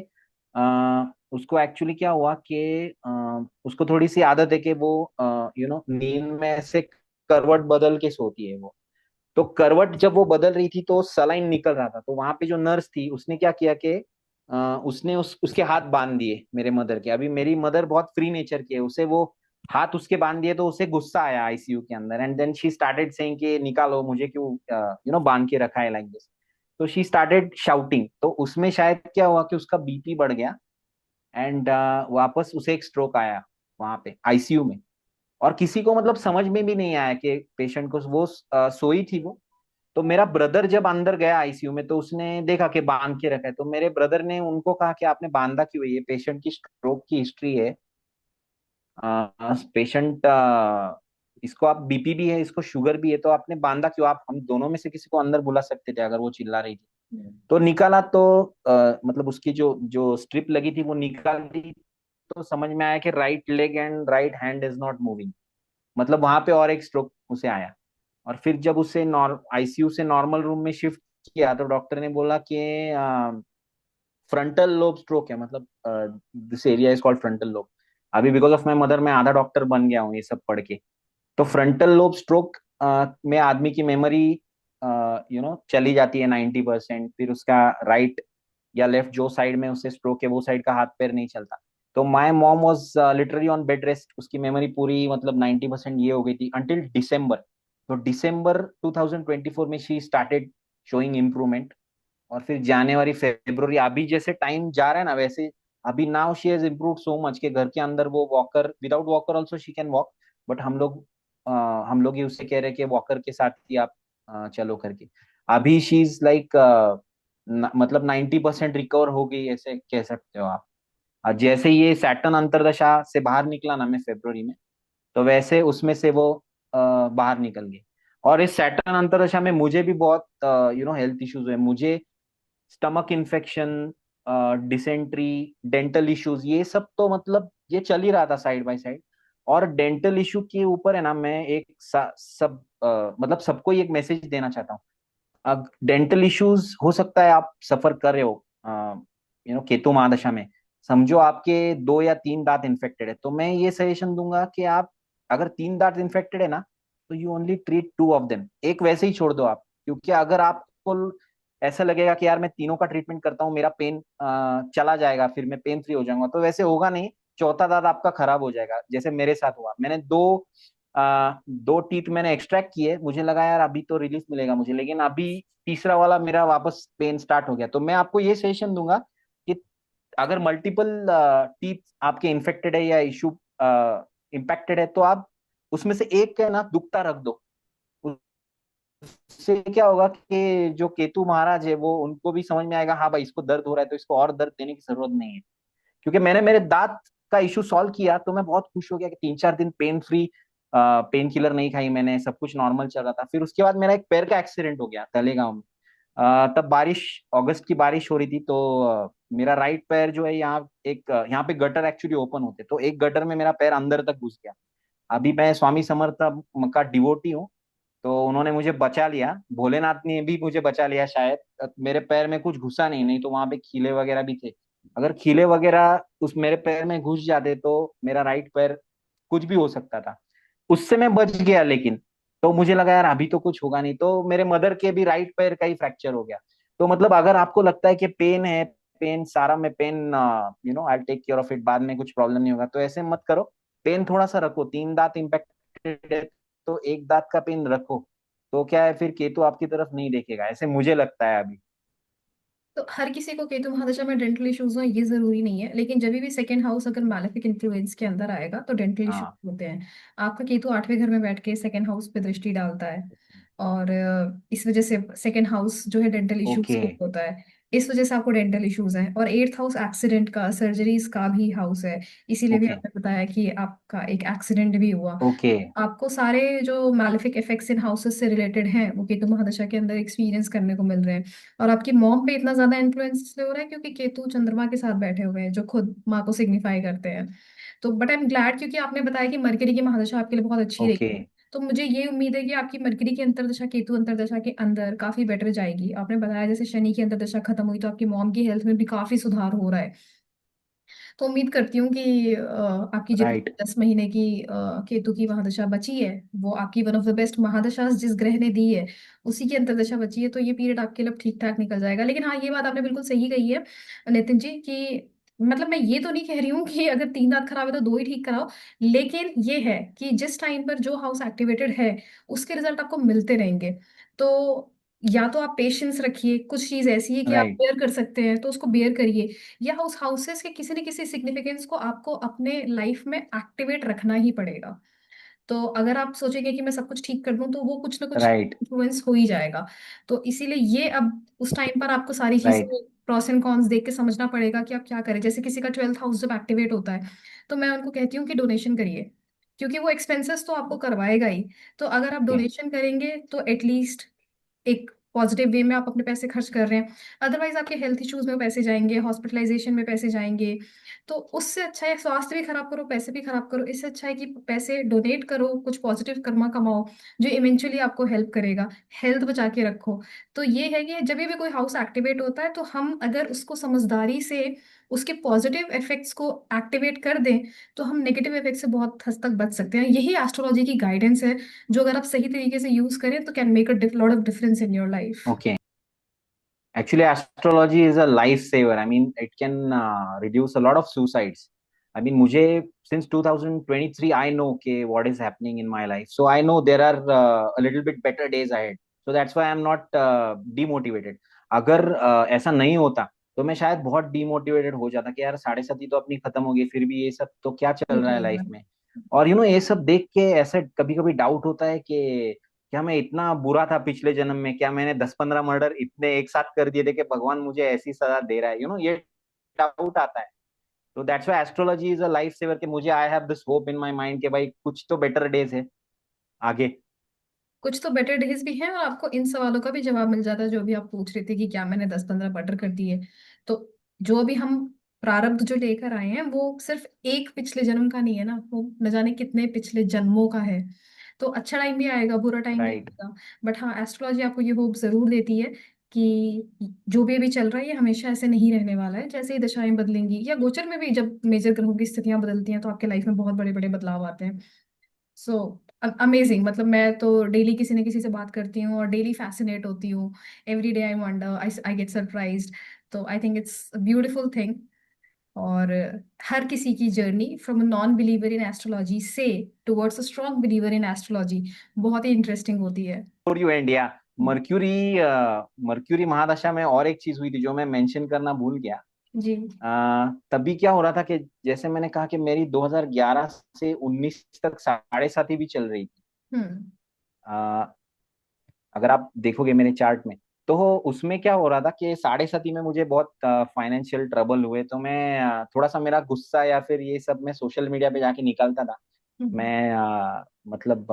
उसको एक्चुअली क्या हुआ कि उसको थोड़ी सी आदत है कि वो नींद में ऐसे करवट बदल के सोती है वो। तो करवट जब वो बदल रही थी तो सलाइन निकल रहा था। तो वहां पे जो नर्स थी उसने क्या किया कि उसने उसके हाथ बांध दिए मेरे मदर के। अभी मेरी मदर बहुत फ्री नेचर की है, उसे वो हाथ उसके बांध दिए, तो उसे गुस्सा आया आईसीयू के अंदर। And then she started saying कि निकालो मुझे, क्यों बांध के रखा है लाइक दिस। तो शी स्टार्टेड शाउटिंग। तो उसमें शायद क्या हुआ कि उसका बीपी बढ़ गया, एंड वापस उसे एक स्ट्रोक आया वहां पे आईसीयू में। और किसी को मतलब समझ में भी नहीं आया कि पेशेंट को, वो सोई थी वो। तो मेरा ब्रदर जब अंदर गया आईसीयू में, तो उसने देखा कि बांध के रखा है। तो मेरे ब्रदर ने उनको कहा कि आपने बांधा क्यों है, ये पेशेंट की स्ट्रोक की हिस्ट्री है। पेशेंट इसको आप बीपी भी है, इसको शुगर भी है, तो आपने बांधा क्यों, आप हम दोनों में से किसी को अंदर बुला सकते थे अगर वो चिल्ला रही थी। तो निकाला, तो मतलब उसकी जो जो स्ट्रिप लगी थी वो निकाल दी। तो समझ में आया कि right leg and right hand is not moving. मतलब वहां पे और एक स्ट्रोक उसे आया। और फिर जब उसे आईसीयू से नॉर्मल रूम में शिफ्ट किया, तो डॉक्टर ने बोला कि फ्रंटल लोब स्ट्रोक है, मतलब this area is called frontal lobe. अभी बिकॉज ऑफ माई मदर मैं आधा डॉक्टर बन गया हूँ ये सब पढ़ के। तो फ्रंटल लोब स्ट्रोक में आदमी की मेमोरी चली जाती है 90%। फिर उसका राइट या लेफ्ट जो साइड में उसे स्ट्रोक है वो साइड का हाथ पैर नहीं चलता। तो my mom was literally on bed rest, उसकी मेमोरी पूरी मतलब 90% ये हो गई थी अंटिल दिसंबर। तो दिसंबर 2024 में शी स्टार्टेड शोइंग इम्प्रूवमेंट। और फिर जनवरी फरवरी, अभी जैसे टाइम जा रहा है ना वैसे, अभी now she has improve so much के घर के अंदर वो walker, without walker also she can walk. But हम लोग ही उससे कह रहे हैं कि वॉकर के साथ ही आप चलो करके। अभी शी इज लाइक मतलब 90% रिकवर हो गई, ऐसे कह सकते हो आप। जैसे ये सैटर्न अंतरदशा से बाहर निकला ना मैं फरवरी में, तो वैसे उसमें से वो बाहर निकल गई। और इस सैटर्न अंतरदशा में मुझे भी बहुत हेल्थ इश्यूज हुए मुझे। Stomach infection, dysentery, dental issues, ये सब तो मतलब ये चल ही रहा था साइड बाय साइड। और डेंटल इशू के ऊपर है ना, मैं एक सब मतलब सबको एक मैसेज देना चाहता हूँ। अब डेंटल इश्यूज हो सकता है आप सफर कर रहे हो केतु महादशा में। समझो आपके 2 या 3 दांत इन्फेक्टेड है, तो मैं ये सजेशन दूंगा कि आप, अगर 3 दांत इन्फेक्टेड है ना, तो you only treat 2 of them, एक वैसे ही छोड़ दो आप। क्योंकि अगर आपको ऐसा लगेगा कि यार मैं तीनों का ट्रीटमेंट करता हूँ, मेरा पेन चला जाएगा, फिर मैं पेन फ्री हो जाऊंगा, तो वैसे होगा नहीं। चौथा दांत आपका खराब हो जाएगा, जैसे मेरे साथ हुआ। मैंने दो टीथ मैंने एक्सट्रैक्ट किए, मुझे लगा यार अभी तो रिलीफ मिलेगा मुझे, लेकिन अभी तीसरा वाला मेरा वापस पेन स्टार्ट हो गया। तो मैं आपको ये सजेशन दूंगा कि अगर मल्टीपल टीथ आपके इन्फेक्टेड है या इशू इम्पैक्टेड है, तो आप उसमें से एक का ना दुखता रख दो। उससे क्या होगा कि जो केतु महाराज है वो, उनको भी समझ में आएगा हाँ भाई इसको दर्द हो रहा है, तो इसको और दर्द देने की जरूरत नहीं है। क्योंकि मैंने मेरे दांत का इशू सॉल्व किया, तो मैं बहुत खुश हो गया कि 3-4 दिन पेन फ्री, पेन किलर नहीं खाई मैंने, सब कुछ नॉर्मल चल रहा था। फिर उसके बाद मेरा एक पैर का एक्सीडेंट हो गया तलेगांव में। तब बारिश, अगस्त की बारिश हो रही थी, तो मेरा राइट पैर जो है, यहाँ पे गटर एक्चुअली ओपन होते, तो एक गटर में मेरा पैर अंदर तक घुस गया। अभी मैं स्वामी समर्थ का डिवोटी हूँ, तो उन्होंने मुझे बचा लिया, भोलेनाथ ने भी मुझे बचा लिया शायद। मेरे पैर में कुछ घुसा नहीं, नहीं तो वहां पे खीले वगैरह भी थे। अगर खीले वगैरह उस मेरे पैर में घुस जाते तो मेरा राइट पैर कुछ भी हो सकता था। उससे मैं बच गया, लेकिन तो मुझे लगा यार अभी तो कुछ होगा नहीं, तो मेरे मदर के भी राइट पैर का ही फ्रैक्चर हो गया। तो मतलब अगर आपको लगता है कि पेन है, पेन सारा में pain, I take care of it, बाद में कुछ प्रॉब्लम नहीं होगा, तो ऐसे मत करो। पेन थोड़ा सा रखो, 3 दांत इम्पेक्टेड है तो एक दांत का पेन रखो। तो क्या है, फिर केतु आपकी तरफ नहीं देखेगा, ऐसे मुझे लगता है अभी। तो हर किसी को केतु महादशा में डेंटल इश्यूज हो ये जरूरी नहीं है, लेकिन जब भी सेकंड हाउस अगर मैलेफिक इन्फ्लुएंस के अंदर आएगा तो डेंटल इश्यूज हाँ। होते हैं। आपका केतु 8वें घर में बैठ के सेकंड हाउस पे दृष्टि डालता है, और इस वजह से सेकंड हाउस जो है डेंटल इश्यूज ओके। को होता है। इस वजह से आपको डेंटल इश्यूज हैं। और 8th हाउस एक्सीडेंट का, सर्जरीज का भी हाउस है, इसीलिए भी ओके। आपने बताया कि आपका एक एक्सीडेंट भी हुआ। ओके। आपको सारे जो मैलेफिक इफेक्ट्स इन हाउसेस से रिलेटेड हैं वो केतु महादशा के अंदर एक्सपीरियंस करने को मिल रहे हैं। और आपकी मॉम पे इतना ज्यादा इन्फ्लुएंस इसलिए हो रहा है क्योंकि केतु चंद्रमा के साथ बैठे हुए हैं जो खुद माँ को सिग्निफाई करते हैं। तो बट आई एम ग्लैड, क्योंकि आपने बताया कि मरकरी की महादशा आपके लिए बहुत अच्छी रही। ओके। तो मुझे ये उम्मीद है कि आपकी मरकरी की अंतर्दशा केतु अंतर्दशा के अंदर काफी बेटर जाएगी। आपने बताया जैसे शनि की अंतर्दशा खत्म हुई तो आपकी मॉम की हेल्थ में भी काफी सुधार हो रहा है। तो उम्मीद करती हूँ कि आपकी जितनी राइट। 10 महीने की केतु की महादशा बची है वो आपकी वन ऑफ द बेस्ट महादशा जिस ग्रह ने दी है उसी की अंतर्दशा बची है, तो ये पीरियड आपके लिए ठीक ठाक निकल जाएगा। लेकिन हाँ, ये बात आपने बिल्कुल सही कही है नितिन जी कि मतलब मैं ये तो नहीं कह रही हूँ कि अगर 3 दांत खराब है तो दो ही ठीक कराओ, लेकिन ये है कि जिस टाइम पर जो हाउस एक्टिवेटेड है उसके रिजल्ट आपको मिलते रहेंगे। तो या तो आप पेशेंस रखिए, कुछ चीज ऐसी है कि आप राइट। बेयर कर सकते हैं तो उसको बेयर करिए, या उस हाउसेस के किसी न किसी सिग्निफिकेंस को आपको अपने लाइफ में एक्टिवेट रखना ही पड़ेगा। तो अगर आप सोचेंगे कि मैं सब कुछ ठीक कर दूं तो वो कुछ ना कुछ राइट। इन्फ्लुएंस हो ही जाएगा। तो इसीलिए ये अब उस टाइम पर आपको सारी चीजें राइट। प्रॉस एंड कॉन्स देख के समझना पड़ेगा कि आप क्या करें। जैसे किसी का 12th हाउस जब एक्टिवेट होता है तो मैं उनको कहती हूँ कि डोनेशन करिए, क्योंकि वो एक्सपेंसेस तो आपको करवाएगा ही। तो अगर आप ओके। डोनेशन करेंगे तो एटलीस्ट एक पॉजिटिव वे में आप अपने पैसे खर्च कर रहे हैं। अदरवाइज आपके हेल्थ इश्यूज में पैसे जाएंगे, हॉस्पिटलाइजेशन में पैसे जाएंगे। तो उससे अच्छा है स्वास्थ्य भी खराब करो, पैसे भी खराब करो, इससे अच्छा है कि पैसे डोनेट करो, कुछ पॉजिटिव कर्मा कमाओ जो इवेंचुअली आपको हेल्प करेगा। हेल्थ बचा के रखो। तो ये है कि जब भी कोई हाउस एक्टिवेट होता है तो हम अगर उसको समझदारी से उसके पॉजिटिव इफेक्ट्स को एक्टिवेट कर दें तो हम नेगेटिव इफेक्ट से बहुत हद तक बच सकते हैं। यही एस्ट्रोलॉजी की गाइडेंस है जो अगर आप सही तरीके से यूज करें तो can make a lot of difference in your life. Okay. Actually, astrology is a lifesaver. I mean, it can reduce a lot of suicides. I mean, मुझे since 2023, I know okay, what is happening in my life. So I know there are a little bit better days ahead. So that's why I'm not demotivated. अगर ऐसा नहीं होता तो मैं शायद बहुत डिमोटिवेटेड हो जाता कि यार 7.5 तो अपनी खत्म हो गई, फिर भी ये सब तो क्या चल रहा है बिल्कुल लाइफ में। और ये सब देख के ऐसे कभी कभी डाउट होता है कि क्या मैं इतना बुरा था पिछले जन्म में, क्या मैंने 10-15 मर्डर इतने एक साथ कर दिए थे कि भगवान मुझे ऐसी सजा दे रहा है, ये डाउट आता है। तो that's why astrology is a life saver, कि मुझे I have this hope in my mind कि भाई कुछ तो बेटर डेज है आगे। कुछ तो बेटर डेज भी हैं, और आपको इन सवालों का भी जवाब मिल जाता है जो भी आप पूछ रहे थे कि क्या मैंने 10-15 मर्डर कर दिए। तो जो भी हम प्रारब्ध जो लेकर आए हैं वो सिर्फ एक पिछले जन्म का नहीं है ना, वो न जाने कितने पिछले जन्मों का है। तो अच्छा टाइम भी आएगा, बुरा टाइम भी राइट। आएगा। बट हाँ, एस्ट्रोलॉजी आपको ये होप जरूर देती है कि जो भी अभी चल रहा है ये हमेशा ऐसे नहीं रहने वाला है। जैसे ही दशाएं बदलेंगी, या गोचर में भी जब मेजर ग्रहों की स्थितियां बदलती हैं तो आपके लाइफ में बहुत बड़े बड़े बदलाव आते हैं। So amazing. मतलब मैं तो डेली किसी न किसी से बात करती हूँ और डेली फैसिनेट होती हूँ। Every day I wonder, I get surprised. तो I think it's beautiful thing. और हर किसी की journey from non believer in astrology से towards a strong believer in astrology बहुत ही इंटरेस्टिंग होती है। For you India, Mercury Mercury महादशा में और एक चीज हुई थी जो मैं मेंशन करना भूल गया। जी। तभी क्या हो रहा था कि जैसे मैंने कहा कि मेरी 2011 से 19 तक साढ़े साथी भी चल रही थी। हम्म। अ, अगर आप देखोगे मेरे चार्ट में, तो उसमें क्या हो रहा था कि साढ़े साथी में मुझे बहुत फाइनेंशियल ट्रबल हुए, तो मैं थोड़ा सा मेरा गुस्सा या फिर ये सब मैं सोशल मीडिया पे जाके निकालता था। हम्म। मैं मतलब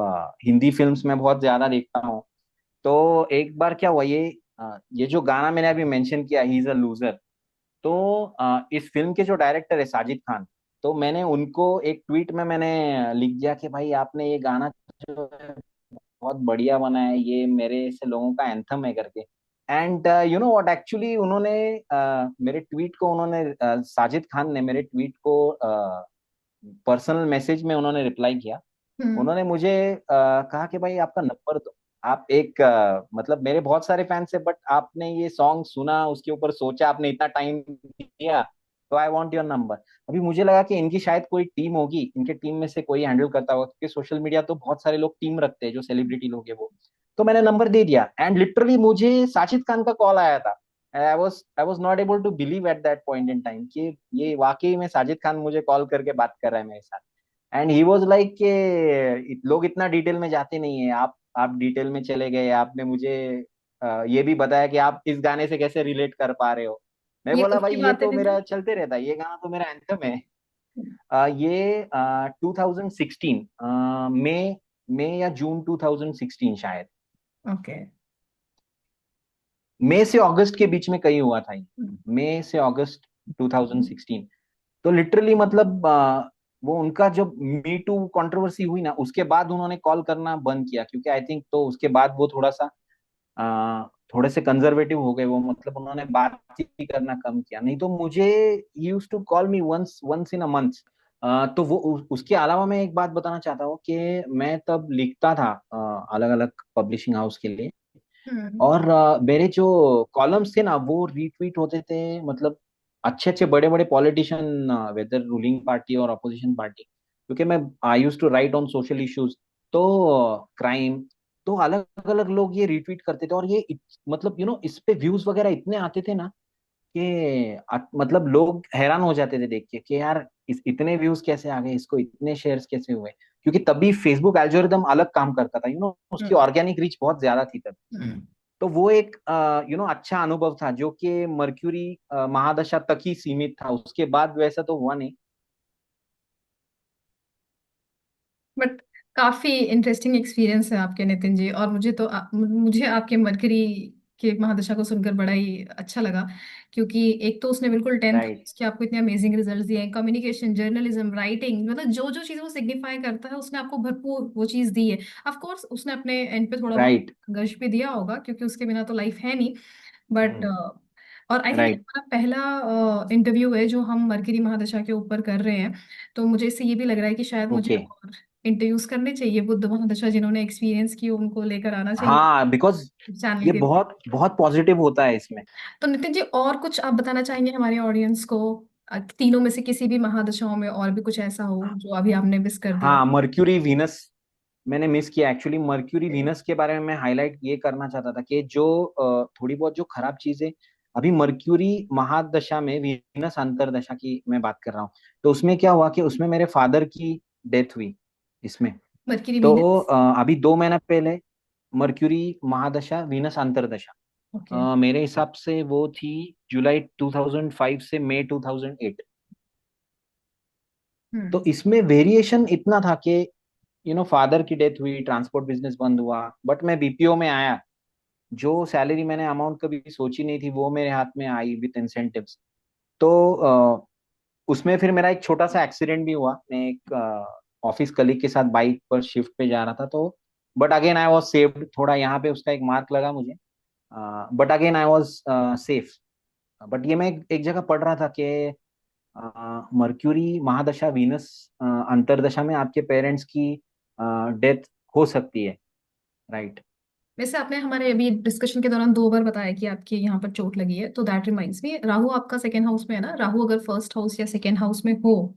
हिंदी फिल्म्स में बहुत ज्यादा देखता हूँ। तो एक बार क्या हुआ, ये जो गाना मैंने अभी मेंशन किया, ही इज अ लूजर, तो इस फिल्म के जो डायरेक्टर है साजिद खान, तो मैंने उनको एक ट्वीट में मैंने लिख दिया कि भाई आपने ये गाना जो है बहुत बढ़िया बना है, ये मेरे से लोगों का एंथम है करके। And you know what, actually उन्होंने मेरे ट्वीट को उन्होंने साजिद खान ने मेरे ट्वीट को पर्सनल मैसेज में उन्होंने रिप्लाई किया। हम्म। उन्होंने मुझे कहा कि भाई आपका नंबर दो। आप एक मतलब मेरे बहुत सारे फैंस है, बट आपने ये सॉन्ग सुना, उसके ऊपर सोचा, आपने इतना टाइम दिया, तो आई वांट योर नंबर। अभी मुझे लगा कि इनकी शायद कोई टीम होगी, इनके टीम में से कोई हैंडल करता होगा, क्योंकि सोशल मीडिया तो बहुत सारे लोग टीम रखते हैं जो सेलिब्रिटी लोग है वो। तो मैंने नंबर दे दिया एंड लिटरली मुझे साजिद खान का कॉल आया था। I was not able to believe at that point in time कि ये वाकई में साजिद खान मुझे कॉल करके बात कर रहा है मेरे साथ। एंड ही वाज लाइक के लोग इतना डिटेल में जाते नहीं है, आप डिटेल में चले गए, आपने मुझे ये भी बताया कि आप इस गाने से कैसे रिलेट कर पा रहे हो। मैं ये बोला कब भाई की ये बात है तो नितिन? मेरा चलते रहता है, ये गाना तो मेरा एंथम है। ये 2016, मई मई या जून 2016 शायद, ओके। मई से अगस्त के बीच में कहीं हुआ था ये, मई से अगस्त 2016। तो लिटरली मतलब वो उनका जब मी टू कंट्रोवर्सी हुई ना, उसके बाद उन्होंने कॉल करना बंद किया, क्योंकि आई थिंक तो उसके बाद वो थोड़ा सा थोड़े से कंजर्वेटिव हो गए वो, मतलब उन्होंने बातचीत भी करना कम किया। नहीं तो मुझे use to call me once once in a month. तो वो उसके अलावा मैं एक बात बताना चाहता हूँ कि मैं तब लिखता था अलग अलग पब्लिशिंग हाउस के लिए, हम्म। और मेरे जो कॉलम्स थे ना वो रीट्वीट होते थे, मतलब अच्छे अच्छे बड़े बड़े पॉलिटिशियन, वेदर रूलिंग पार्टी और अपोजिशन पार्टी, क्योंकि मैं I use to write on social issues, तो क्राइम, तो अलग अलग लोग ये रीट्वीट करते थे, और मतलब इस पे व्यूज वगैरह इतने आते थे ना कि मतलब लोग हैरान हो जाते थे देख के कि यार इतने व्यूज कैसे आ गए, इसको इतने शेयर्स कैसे हुए, क्योंकि तभी फेसबुक एल्गोरिदम अलग काम करता था, उसकी हम्म। ऑर्गेनिक रीच बहुत ज्यादा थी तब। हम्म। तो वो एक अच्छा अनुभव था, जो कि मर्क्यूरी महादशा तक ही सीमित था, उसके बाद वैसा तो हुआ नहीं। बट काफी इंटरेस्टिंग एक्सपीरियंस है आपके नितिन जी। और मुझे तो मुझे आपके मरकरी के महादशा को सुनकर बड़ा ही अच्छा लगा। क्योंकि एक तो उसने बिल्कुल 10th राइट। के आपको इतने अमेजिंग रिजल्ट्स दिए हैं, कम्युनिकेशन, जर्नलिज्म, राइटिंग, मतलब जो जो चीज़ वो सिग्निफाई करता है उसने आपको भरपूर वो चीज़ दी है। ऑफ कोर्स उसने अपने एंड पे थोड़ा बहुत राइट। संघर्ष भी दिया होगा, क्योंकि उसके बिना तो लाइफ है नहीं। बट और आई थिंक राइट। हमारा पहला इंटरव्यू है जो हम मरकरी महादशा के ऊपर कर रहे हैं। तो मुझे इससे ये भी लग रहा है कि शायद मुझे ओके। और इंटरव्यूज करने चाहिए, बुद्ध महादशा जिन्होंने एक्सपीरियंस की उनको लेकर आना चाहिए हाँ, बिकॉज चैनल ये के। बहुत बहुत पॉजिटिव होता है इसमें। तो नितिन जी, और कुछ आप बताना चाहेंगे हमारे ऑडियंस को? तीनों में से किसी भी महादशाओं में और भी कुछ ऐसा हो जो अभी आपने मिस कर दिया हो? हाँ, मर्क्यूरी वीनस मैंने मिस किया एक्चुअली। मर्क्यूरी वीनस के बारे में मैं हाईलाइट ये करना चाहता था कि जो थोड़ी बहुत जो खराब चीजें अभी मर्क्यूरी महादशा में, वीनस अंतरदशा की मैं बात कर रहा हूँ, तो उसमें क्या हुआ कि उसमें मेरे फादर की डेथ हुई इसमें। मरकरी तो वीनस। अभी 2 महीना पहले मर्क्यूरी महादशा वीनस अंतरदशा, ओके। मेरे हिसाब से वो थी जुलाई 2005 से मई 2008। तो हम्म। इसमें वेरिएशन इतना था कि फादर की डेथ हुई, ट्रांसपोर्ट बिजनेस बंद हुआ, बट मैं बीपीओ में आया। जो सैलरी मैंने अमाउंट कभी सोची नहीं थी वो मेरे हाथ में आई विद इंसेंटिव्स। तो उसमें फिर मेरा एक छोटा सा एक्सीडेंट भी हुआ। मैं एक ऑफिस कलीग के साथ बाइक पर शिफ्ट पे जा रहा था, तो बट अगेन आई वॉज सेफ्ड। थोड़ा यहाँ पे उसका एक मार्क लगा मुझे, but again I was safe. But ये मैं एक जगह पढ़ रहा था कि मर्क्यूरी महादशा, वीनस अंतरदशा में आपके पेरेंट्स की डेथ हो सकती है, राइट? वैसे आपने हमारे अभी डिस्कशन के दौरान 2 बार बताया कि आपके यहाँ पर चोट लगी है, तो दैट रिमाइंड्स मी, राहु आपका सेकेंड हाउस में है ना। राहु अगर फर्स्ट हाउस या सेकेंड हाउस में हो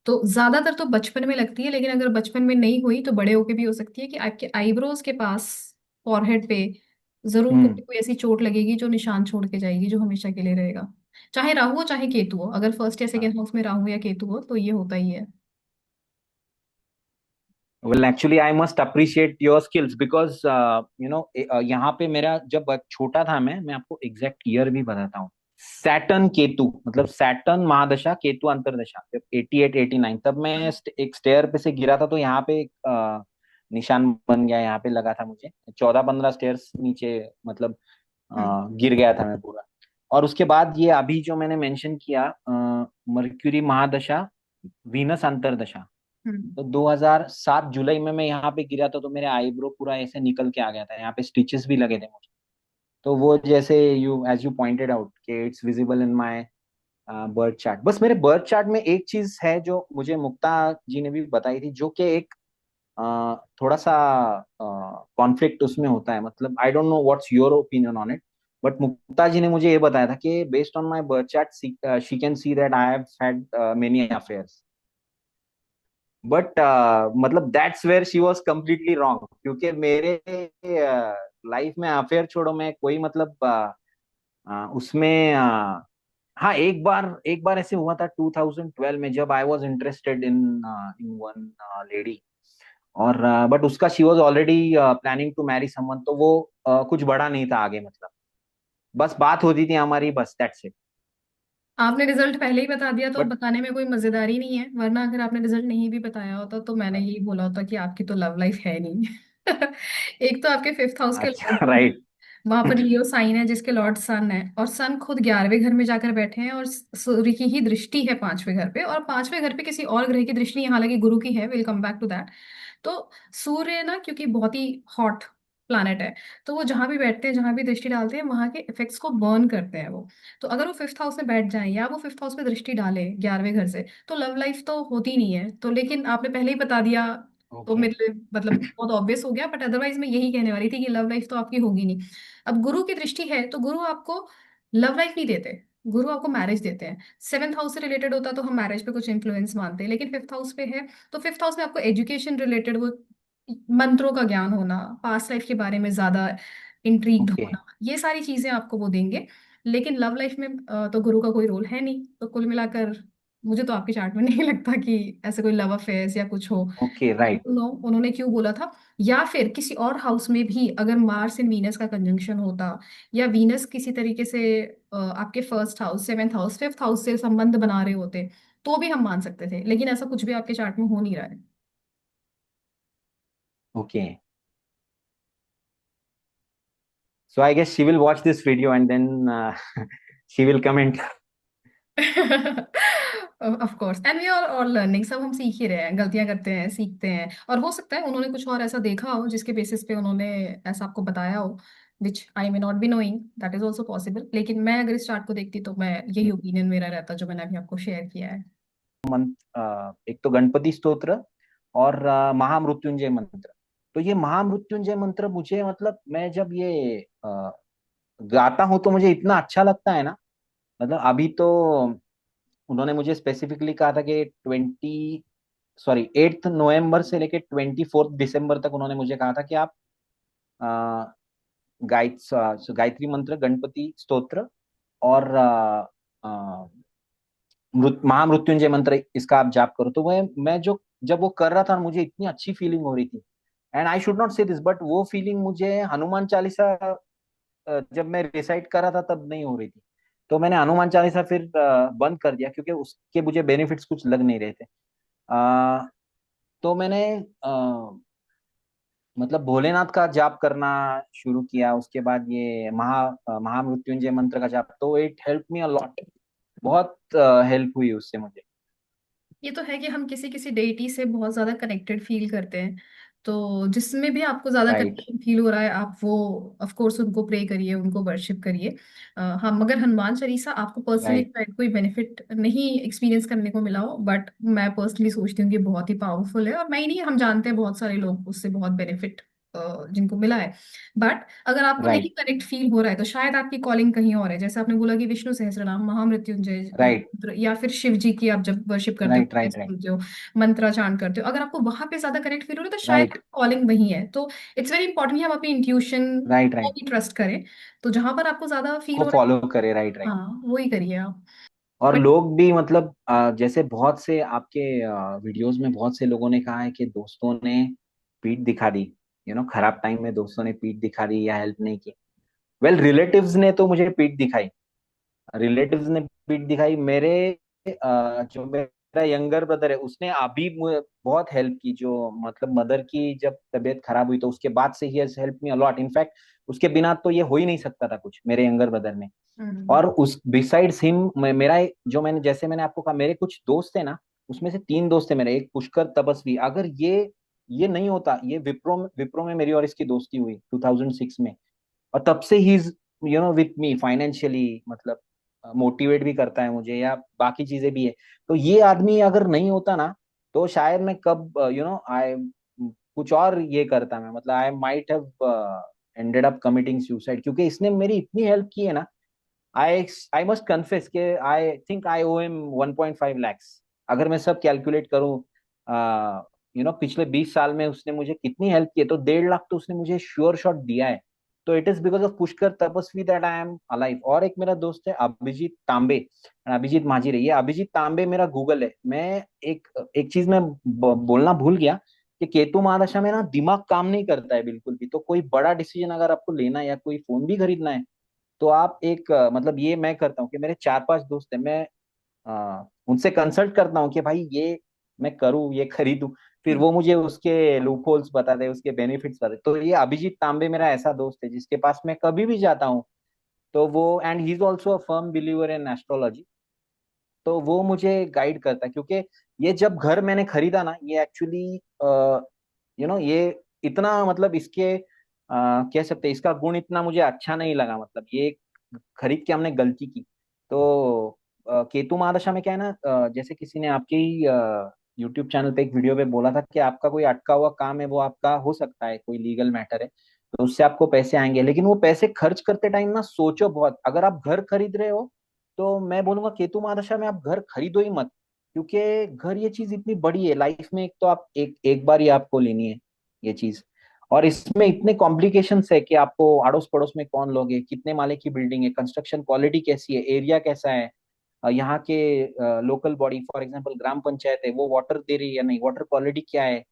तो ज्यादातर तो बचपन में लगती है, लेकिन अगर बचपन में नहीं हुई तो बड़े होके भी हो सकती है कि आपके आईब्रोज के पास, फॉरहेड पे जरूर कोई हम्म। कोई ऐसी चोट लगेगी जो निशान छोड़ के जाएगी, जो हमेशा के लिए रहेगा। चाहे राहु हो चाहे केतु हो, अगर फर्स्ट या सेकेंड हाउस में राहु या केतु हो तो ये होता ही है। Well actually I must appreciate your skills because यहाँ पे मेरा जब छोटा था, मैं आपको एग्जैक्ट ईयर भी बताता हूँ। सैटर्न केतु, मतलब सैटर्न महादशा केतु अंतरदशा, जब 88 89, तब मैं एक स्टेयर पे से गिरा था, तो यहाँ पे एक निशान बन गया, यहाँ पे लगा था मुझे। 14 15 स्टेयर्स नीचे, मतलब हम्म। गिर गया था मैं पूरा। और उसके बाद ये अभी जो मैंने मेंशन किया, मर्क्यूरी महादशा, वीनस अंतरदशा, हम्म। तो 2007 जुलाई में मैं यहाँ पे गिरा था, तो मेरे आईब्रो पूरा ऐसे निकल के आ गया था, यहाँ पे स्टिचेस भी लगे थे मुझे। तो वो जैसे you as you pointed out कि it's visible in my birth chart. बस मेरे बर्थ चार्ट में एक चीज है जो मुझे मुक्ता जी ने भी बताई थी, जो कि एक थोड़ा सा कॉन्फ्लिक्ट उसमें होता है। मतलब I don't know what's your opinion on it, but Mukta ji ने मुझे ये बताया था कि based on my birth chart she can see that I have had many affairs. But मतलब that's where she was completely wrong, क्योंकि मेरे लाइफ में अफेयर छोड़ो, मैं कोई मतलब उसमें हाँ, एक बार ऐसे हुआ था 2012 में, जब I was interested in in one lady. और बट उसका she was already planning to marry someone, तो वो कुछ बड़ा नहीं था आगे, मतलब बस बात होती थी हमारी, बस दैट्स इट। आपने रिजल्ट पहले ही बता दिया तो अब बताने में कोई मजेदारी नहीं है, वरना अगर आपने रिजल्ट नहीं भी बताया होता तो मैंने यही बोला होता कि आपकी तो लव लाइफ है नहीं। एक तो आपके फिफ्थ हाउस के लॉर्ड, अच्छा, राइट। वहां पर लियो साइन है जिसके लॉर्ड सन है, और सन खुद 11वें घर में जाकर बैठे हैं, और सूर्य की ही दृष्टि है 5वें घर पे, और 5वें घर पे किसी और ग्रह की दृष्टि नहीं है, हालांकि गुरु की है, will come back to that. तो सूर्य ना, क्योंकि बहुत ही हॉट प्लैनेट है, तो वो जहां भी बैठते हैं, जहां भी दृष्टि डालते हैं, वहां के इफेक्ट्स को बर्न करते हैं वो। तो अगर वो फिफ्थ हाउस में बैठ जाएं या वो फिफ्थ हाउस में दृष्टि डाले 11वें घर से, तो लव लाइफ तो होती नहीं है। तो लेकिन आपने पहले ही बता दिया तो ओके। मेरे लिए मतलब बहुत ऑब्वियस हो गया, बट अदरवाइज मैं यही कहने वाली थी कि लव लाइफ तो आपकी होगी नहीं। अब गुरु की दृष्टि है तो गुरु आपको लव लाइफ नहीं देते, गुरु आपको मैरिज देते हैं। सेवंथ हाउस से रिलेटेड होता तो हम मैरिज पे कुछ इन्फ्लुएंस मानते हैं, लेकिन फिफ्थ हाउस पे है तो फिफ्थ हाउस में आपको एजुकेशन रिलेटेड, वो मंत्रों का ज्ञान होना, पास्ट लाइफ के बारे में ज्यादा इंट्रीग्ड ओके। होना, ये सारी चीजें आपको वो देंगे। लेकिन लव लाइफ में तो गुरु का कोई रोल है नहीं, तो कुल मिलाकर मुझे तो आपके चार्ट में नहीं लगता कि ऐसे कोई लव अफेयर्स या कुछ हो। Okay, right. नो, उन्होंने क्यों बोला था? या फिर किसी और हाउस में भी अगर मार्स एंड वीनस का कंजंक्शन होता, या वीनस किसी तरीके से आपके first house, seventh house, fifth house से संबंध बना रहे होते, तो भी हम मान सकते थे, लेकिन ऐसा कुछ भी आपके चार्ट में हो नहीं रहा है। Okay, so I guess she will watch this video and then she will comment. Of course, and we are all learning, सब हम सीख ही रहे हैं, गलतियां करते हैं, सीखते हैं, और हो सकता है उन्होंने कुछ और ऐसा देखा हो जिसके बेसिस पे उन्होंने ऐसा आपको बताया हो, which I may not be knowing, that is also possible. लेकिन मैं अगर इस चार्ट को देखती तो मैं यही ओपिनियन मेरा रहता जो मैंने अभी आपको शेयर किया है। एक तो गणपति स्तोत्र और महामृत्युंजय मंत्र। तो ये महामृत्युंजय मंत्र मुझे, मतलब मैं जब ये गाता हूँ तो मुझे इतना अच्छा लगता है ना। मतलब अभी तो उन्होंने मुझे स्पेसिफिकली कहा था कि 8 नवंबर से लेके 24 दिसंबर तक उन्होंने मुझे कहा था कि आप गायत्री मंत्र, गणपति स्तोत्र और महामृत्युंजय मंत्र, इसका आप जाप करो। तो मैं जो जब वो कर रहा था, मुझे इतनी अच्छी फीलिंग हो रही थी। एंड आई शुड नॉट से दिस, बट वो फीलिंग मुझे हनुमान चालीसा जब मैं रिसाइट कर रहा था तब नहीं हो रही थी। तो मैंने हनुमान चालीसा फिर बंद कर दिया, क्योंकि उसके मुझे बेनिफिट्स कुछ लग नहीं रहे थे। अ, तो मैंने मतलब भोलेनाथ का जाप करना शुरू किया। उसके बाद ये महामृत्युंजय मंत्र का जाप, तो it help me a lot. बहुत हेल्प हुई उससे मुझे। ये तो है कि हम किसी किसी डेइटी से बहुत ज्यादा कनेक्टेड फील करते हैं, तो जिसमें भी आपको ज्यादा राइट। कनेक्शन फील हो रहा है आप वो ऑफ कोर्स उनको प्रे करिए, उनको वर्शिप करिए। हाँ, मगर हनुमान चालीसा आपको पर्सनली राइट। शायद कोई बेनिफिट नहीं एक्सपीरियंस करने को मिला हो, बट मैं पर्सनली सोचती हूँ कि बहुत ही पावरफुल है, और मैं ही नहीं, हम जानते हैं बहुत सारे लोग उससे बहुत बेनिफिट जिनको मिला है। बट अगर आपको नहीं राइट। कनेक्ट फील हो रहा है तो शायद आपकी कॉलिंग कहीं और है। जैसे आपने बोला कि विष्णु सहस्त्रनाम, महामृत्युंजय राइट। मंत्र, या फिर शिव जी की आप जब वर्शिप करते हो, राइट। prayers right. राइट। बोलते हो, मंत्रा चांट करते हो, अगर आपको वहां पे ज्यादा कनेक्ट फील हो रहा है तो शायद राइट। कॉलिंग वही है। तो इट्स वेरी इंपॉर्टेंट कि हम अपनी इंट्यूशन राइट। को राइट। भी ट्रस्ट करें। तो जहां पर आपको ज्यादा फील को हो रहा फॉलो करे। राइट। है, राइट। हाँ वही करिए आप। और बट लोग भी मतलब जैसे बहुत से आपके वीडियोस में बहुत से लोगों ने कहा है कि दोस्तों ने पीठ दिखा दी, खराब टाइम में दोस्तों ने पीठ दिखा दी या हेल्प नहीं की। वेल, रिलेटिव्स ने तो मुझे पीठ दिखाई। रिलेटिव्स ने पीठ दिखाई। मेरे जो मेरा यंगर ब्रदर है उसने अभी बहुत हेल्प की, जो मतलब मदर की जब तबीयत खराब हुई तो उसके बाद से he has help me a lot. In fact उसके बिना तो ये हो ही नहीं सकता था कुछ, मेरे यंगर ब्रदर ने। हम्म। और उस बिसाइड्स हिम मेरा जो मैंने जैसे मैंने आपको कहा मेरे कुछ दोस्त थे ना, उसमें से 3 दोस्त थे मेरे। एक पुष्कर तपस्वी, अगर ये नहीं होता, ये विप्रो विप्रो में मेरी और इसकी दोस्ती हुई 2006 में। और तब से he is with me financially, मतलब मोटिवेट भी करता है मुझे, या बाकी चीजें भी है। तो ये आदमी अगर नहीं होता ना, तो शायद मैं कब आई कुछ और ये करता मैं, मतलब I might have ended up committing suicide, क्योंकि इसने मेरी इतनी हेल्प की है ना। आई मस्ट कन्फेस के I think I owe him 1.5 lakhs। अगर मैं सब कैलकुलेट करूं, पिछले 20 साल में उसने मुझे कितनी हेल्प की है, तो 1.5 लाख तो उसने मुझे श्योर शॉट दिया है। तो it is because of Pushkar तपस्वी दैट आई एम अलाइव। और एक मेरा दोस्त है अभिजीत तांबे, अभिजीत माझी रही है। अभिजीत तांबे मेरा गूगल है। मैं एक एक चीज मैं बोलना भूल गया कि केतु महादशा में ना दिमाग काम नहीं करता है बिल्कुल भी। तो कोई बड़ा डिसीजन अगर आपको लेना है या कोई फोन भी खरीदना है, तो आप एक मतलब ये मैं करता हूँ कि मेरे 4-5 दोस्त हैं, मैं उनसे कंसल्ट करता हूँ कि भाई ये मैं करूँ, ये खरीदूं। फिर वो मुझे उसके लूप होल्स बताते हैं, उसके बेनिफिट्स बताते हैं। तो ये अभिजीत तांबे मेरा ऐसा दोस्त है जिसके पास मैं कभी भी जाता हूँ, तो वो, and he is also a firm believer in astrology. तो वो मुझे गाइड करता है, क्योंकि ये जब घर मैंने खरीदा ना, ये एक्चुअली ये इतना मतलब इसके कह सकते हैं इसका गुण इतना मुझे अच्छा नहीं लगा। मतलब ये खरीद के हमने गलती की। तो केतु महादशा में क्या है ना, जैसे किसी ने आपके ही यूट्यूब चैनल पे एक वीडियो पे बोला था कि आपका कोई अटका हुआ काम है, वो आपका हो सकता है, कोई लीगल मैटर है, तो उससे आपको पैसे आएंगे। लेकिन वो पैसे खर्च करते टाइम ना सोचो बहुत। अगर आप घर खरीद रहे हो, तो मैं बोलूंगा केतु महादशा में आप घर खरीदो ही मत, क्योंकि घर ये चीज इतनी बड़ी है लाइफ में। एक तो आप एक एक बार ही आपको लेनी है ये चीज। और इसमें इतने कॉम्प्लिकेशंस है कि आपको अड़ोस पड़ोस में कौन लोग है, कितने माले की बिल्डिंग है, कंस्ट्रक्शन क्वालिटी कैसी है, एरिया कैसा है, यहाँ के लोकल बॉडी फॉर एग्जांपल ग्राम पंचायत है वो वाटर दे रही है या नहीं, वाटर क्वालिटी क्या है।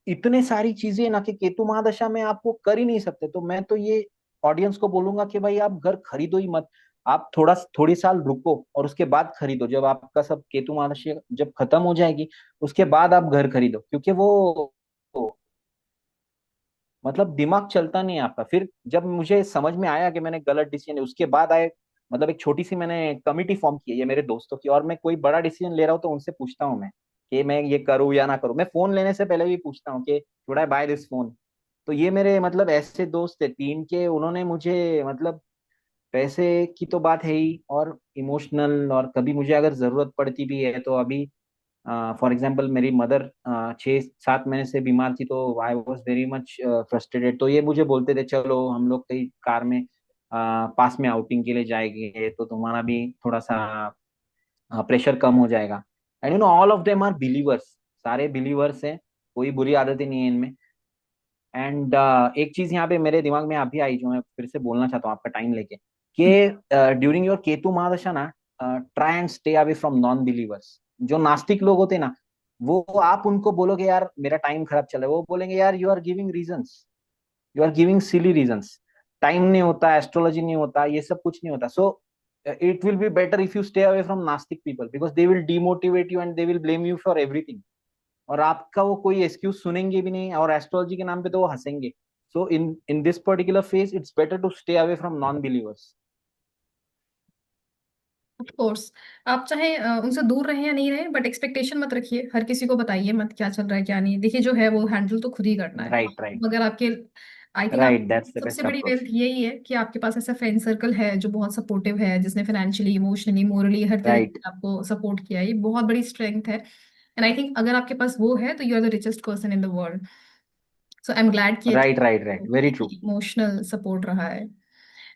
इतने सारी चीजें ना कि केतु महादशा में आप वो कर ही नहीं सकते। तो मैं तो ये ऑडियंस को बोलूंगा कि भाई आप घर खरीदो ही मत। आप थोड़ी साल रुको और उसके बाद खरीदो, जब आपका सब केतु महादशा जब खत्म हो जाएगी, उसके बाद आप घर खरीदो। क्योंकि वो मतलब दिमाग चलता नहीं है आपका। फिर जब मुझे समझ में आया कि मैंने गलत डिसीजन, उसके बाद आए, मतलब एक छोटी सी मैंने कमिटी फॉर्म की है ये मेरे दोस्तों की, और मैं कोई बड़ा डिसीजन ले रहा हूँ तो उनसे पूछता हूँ मैं कि मैं ये करूँ या ना करूँ। मैं फोन लेने से पहले भी पूछता हूँ कि should I buy this phone. तो ये मेरे मतलब ऐसे दोस्त है 3 के, उन्होंने मुझे मतलब पैसे की तो बात है ही, और इमोशनल, और कभी मुझे अगर जरूरत पड़ती भी है तो अभी फॉर एग्जाम्पल मेरी मदर 6-7 महीने से बीमार थी, तो I was very much frustrated. तो ये मुझे बोलते थे चलो हम लोग कहीं कार में पास में आउटिंग के लिए जाएंगे, तो तुम्हारा भी थोड़ा सा प्रेशर कम हो जाएगा। And all of them are believers, सारे बिलीवर्स हैं, कोई बुरी आदतें नहीं है इनमें। एंड एक चीज यहाँ पे मेरे दिमाग में अभी आई, जो मैं फिर से बोलना चाहता हूँ आपका टाइम लेके, कि ड्यूरिंग योर केतु महादशा ना, try and stay away from non believers. जो नास्तिक लोग होते हैं ना, वो आप उनको बोलोगे यार मेरा टाइम खराब चल रहा है, वो बोलेंगे यार you are giving reasons, you are giving silly reasons. Time नहीं होता, एस्ट्रोलॉजी नहीं होता, ये सब कुछ नहीं होता। So it will be better if you stay away from नास्तिक people, because they will demotivate you and they will blame you for everything. और आपका वो कोई एक्सक्यूज सुनेंगे भी नहीं, और एस्ट्रोलॉजी के नाम पे तो वो हंसेंगे। So in in this particular phase it's better to stay away from non believers. Of course. आप चाहे उनसे दूर रहें या नहीं रहें, बट एक्सपेक्टेशन मत रखिए, हर किसी को बताइए मत क्या चल रहा है क्या नहीं। देखिए जो है वो हैंडल तो खुद ही करना है। राइट, राइट, अगर आपके, आई थिंक आप, राइट, दैट्स द सबसे बेस्ट बड़ी वेल्थ अप्रोच। यही है कि आपके पास ऐसा फ्रेंड सर्कल है जो बहुत सपोर्टिव है, जिसने फाइनेंशियली, इमोशनली, मोरली हर तरीके राइट, से आपको सपोर्ट किया है। ये बहुत बड़ी स्ट्रेंथ है। एंड आई थिंक अगर आपके पास वो है तो you are the richest person in the world. So I am glad कि right, right, right, very true. Emotional support रहा है।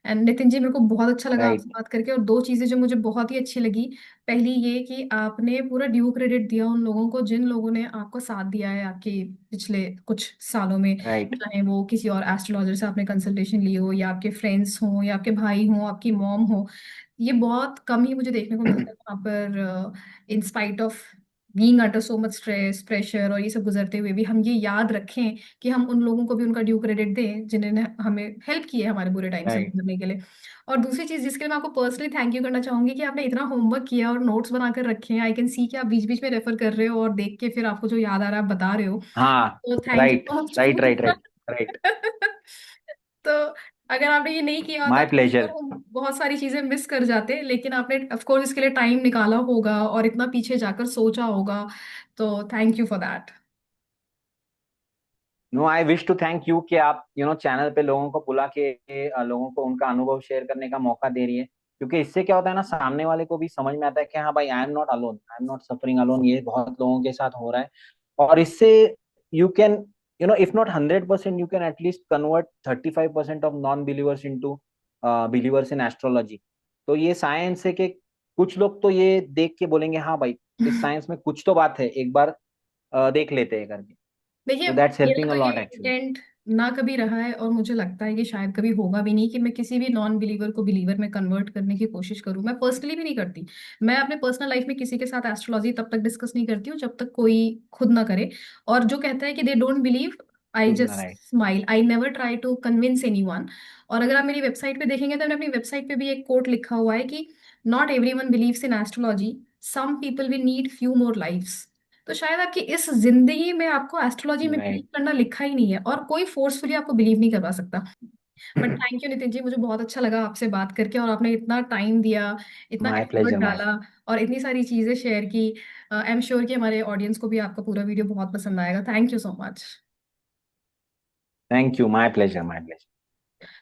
एंड नितिन जी, मेरे को बहुत अच्छा लगा आपसे राइट। बात करके, और दो चीजें जो मुझे बहुत ही अच्छी लगी। पहली ये कि आपने पूरा ड्यू क्रेडिट दिया उन लोगों को जिन लोगों ने आपको साथ दिया है आपके पिछले कुछ सालों में। राइट। चाहे वो किसी और एस्ट्रोलॉजर से आपने कंसल्टेशन ली हो, या आपके फ्रेंड्स हों, या आपके भाई हों, आपकी मॉम हो। ये बहुत कम ही मुझे देखने को मिलता है वहाँ पर, in spite of being under so much stress, pressure और ये सब गुजरते हुए भी हम ये याद रखें कि हम उन लोगों को भी उनका ड्यू क्रेडिट दें जिन्होंने हमें हेल्प की है हमारे बुरे टाइम से राइट। गुजरने के लिए। और दूसरी चीज जिसके लिए मैं आपको पर्सनली थैंक यू करना चाहूंगी कि आपने इतना होमवर्क किया और नोट्स बनाकर रखे हैं। आई कैन सी कि आप बीच बीच में रेफर कर रहे हो और देख के फिर आपको जो याद आ रहा है आप बता रहे हो। हाँ। तो thank you right, so much right, right, for right, right. तो अगर आपने ये नहीं किया होता माय तो प्लेजर। हम बहुत सारी चीजें मिस कर जाते, लेकिन आपने ऑफ कोर्स इसके लिए टाइम निकाला होगा और इतना पीछे जाकर सोचा होगा। तो thank you for that. No, I wish to thank you कि आप चैनल पे लोगों को बुला के लोगों को उनका अनुभव शेयर करने का मौका दे रही है। क्योंकि इससे क्या होता है ना, सामने वाले को भी समझ में आता है कि हाँ भाई, I am not alone, I am not suffering alone, ये बहुत लोगों के साथ हो रहा है। और इससे you can, if not 100%, you can at least convert 35% of non believers into believers in astrology. तो ये साइंस है कि कुछ लोग तो ये देख के बोलेंगे हाँ भाई, इस साइंस में कुछ तो बात है, एक बार देख लेते हैं करके। देखिए तो दैट्स मेरा हेल्पिंग अ तो ये लॉट एक्चुअली। इंटेंट ना कभी रहा है, और मुझे लगता है कि शायद कभी होगा भी नहीं कि मैं किसी भी नॉन बिलीवर को बिलीवर में कन्वर्ट करने की कोशिश करूं। मैं पर्सनली भी नहीं करती। मैं अपने पर्सनल लाइफ में किसी के साथ एस्ट्रोलॉजी तब तक डिस्कस नहीं करती हूँ जब तक कोई खुद ना करे। और जो कहता है कि दे डोंट बिलीव, आई खुद ना, just right. Smile, I never try to convince anyone. और अगर आप मेरी वेबसाइट पे देखेंगे तो मैंने अपनी वेबसाइट पे भी एक कोट लिखा हुआ है कि not everyone believes in astrology, some people will need few more lives. तो शायद आपकी इस जिंदगी में आपको एस्ट्रोलॉजी में बिलीव राइट। करना लिखा ही नहीं है, और कोई फोर्सफुली आपको बिलीव नहीं करवा सकता। But thank you Nitin ji, मुझे बहुत अच्छा लगा आपसे बात करके, और आपने इतना टाइम दिया, इतना माय एफर्ट प्लेजर, माय। डाला, और इतनी सारी चीजें शेयर की। आई एम श्योर कि हमारे ऑडियंस को भी आपका पूरा वीडियो बहुत पसंद आएगा। Thank you so much. Thank you, my pleasure, my pleasure.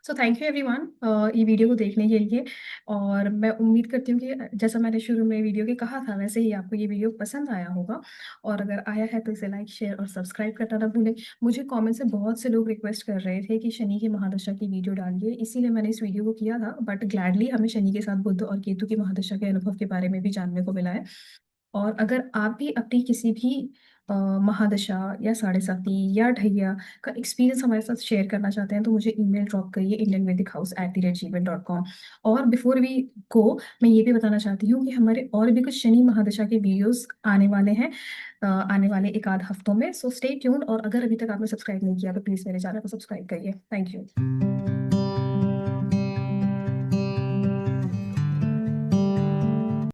So thank you everyone ये वीडियो को देखने के लिए। और मैं उम्मीद करती हूँ कि जैसा मैंने शुरू में वीडियो के कहा था वैसे ही आपको ये वीडियो पसंद आया होगा। और अगर आया है तो इसे लाइक, शेयर और सब्सक्राइब करना ना भूलें। मुझे कमेंट से बहुत से लोग रिक्वेस्ट कर रहे थे कि शनि की महादशा की वीडियो डालिए, इसीलिए मैंने इस वीडियो को किया था। बट ग्लैडली हमें शनि के साथ बुध और केतु की महादशा के अनुभव के बारे में भी जानने को मिला है। और अगर आप भी अपनी किसी भी महादशा या साढ़े साथी या ढैया का एक्सपीरियंस हमारे साथ शेयर करना चाहते हैं तो मुझे ईमेल ड्रॉप करिए indianvedichouse@gmail.com। और बिफोर वी गो, मैं ये भी बताना चाहती हूँ कि हमारे और भी कुछ शनि महादशा के वीडियोस आने वाले हैं आने वाले एक आध हफ्तों में। सो स्टे ट्यून्ड, और अगर अभी तक आपने सब्सक्राइब नहीं किया तो प्लीज़ मेरे चैनल को सब्सक्राइब करिए। Thank you.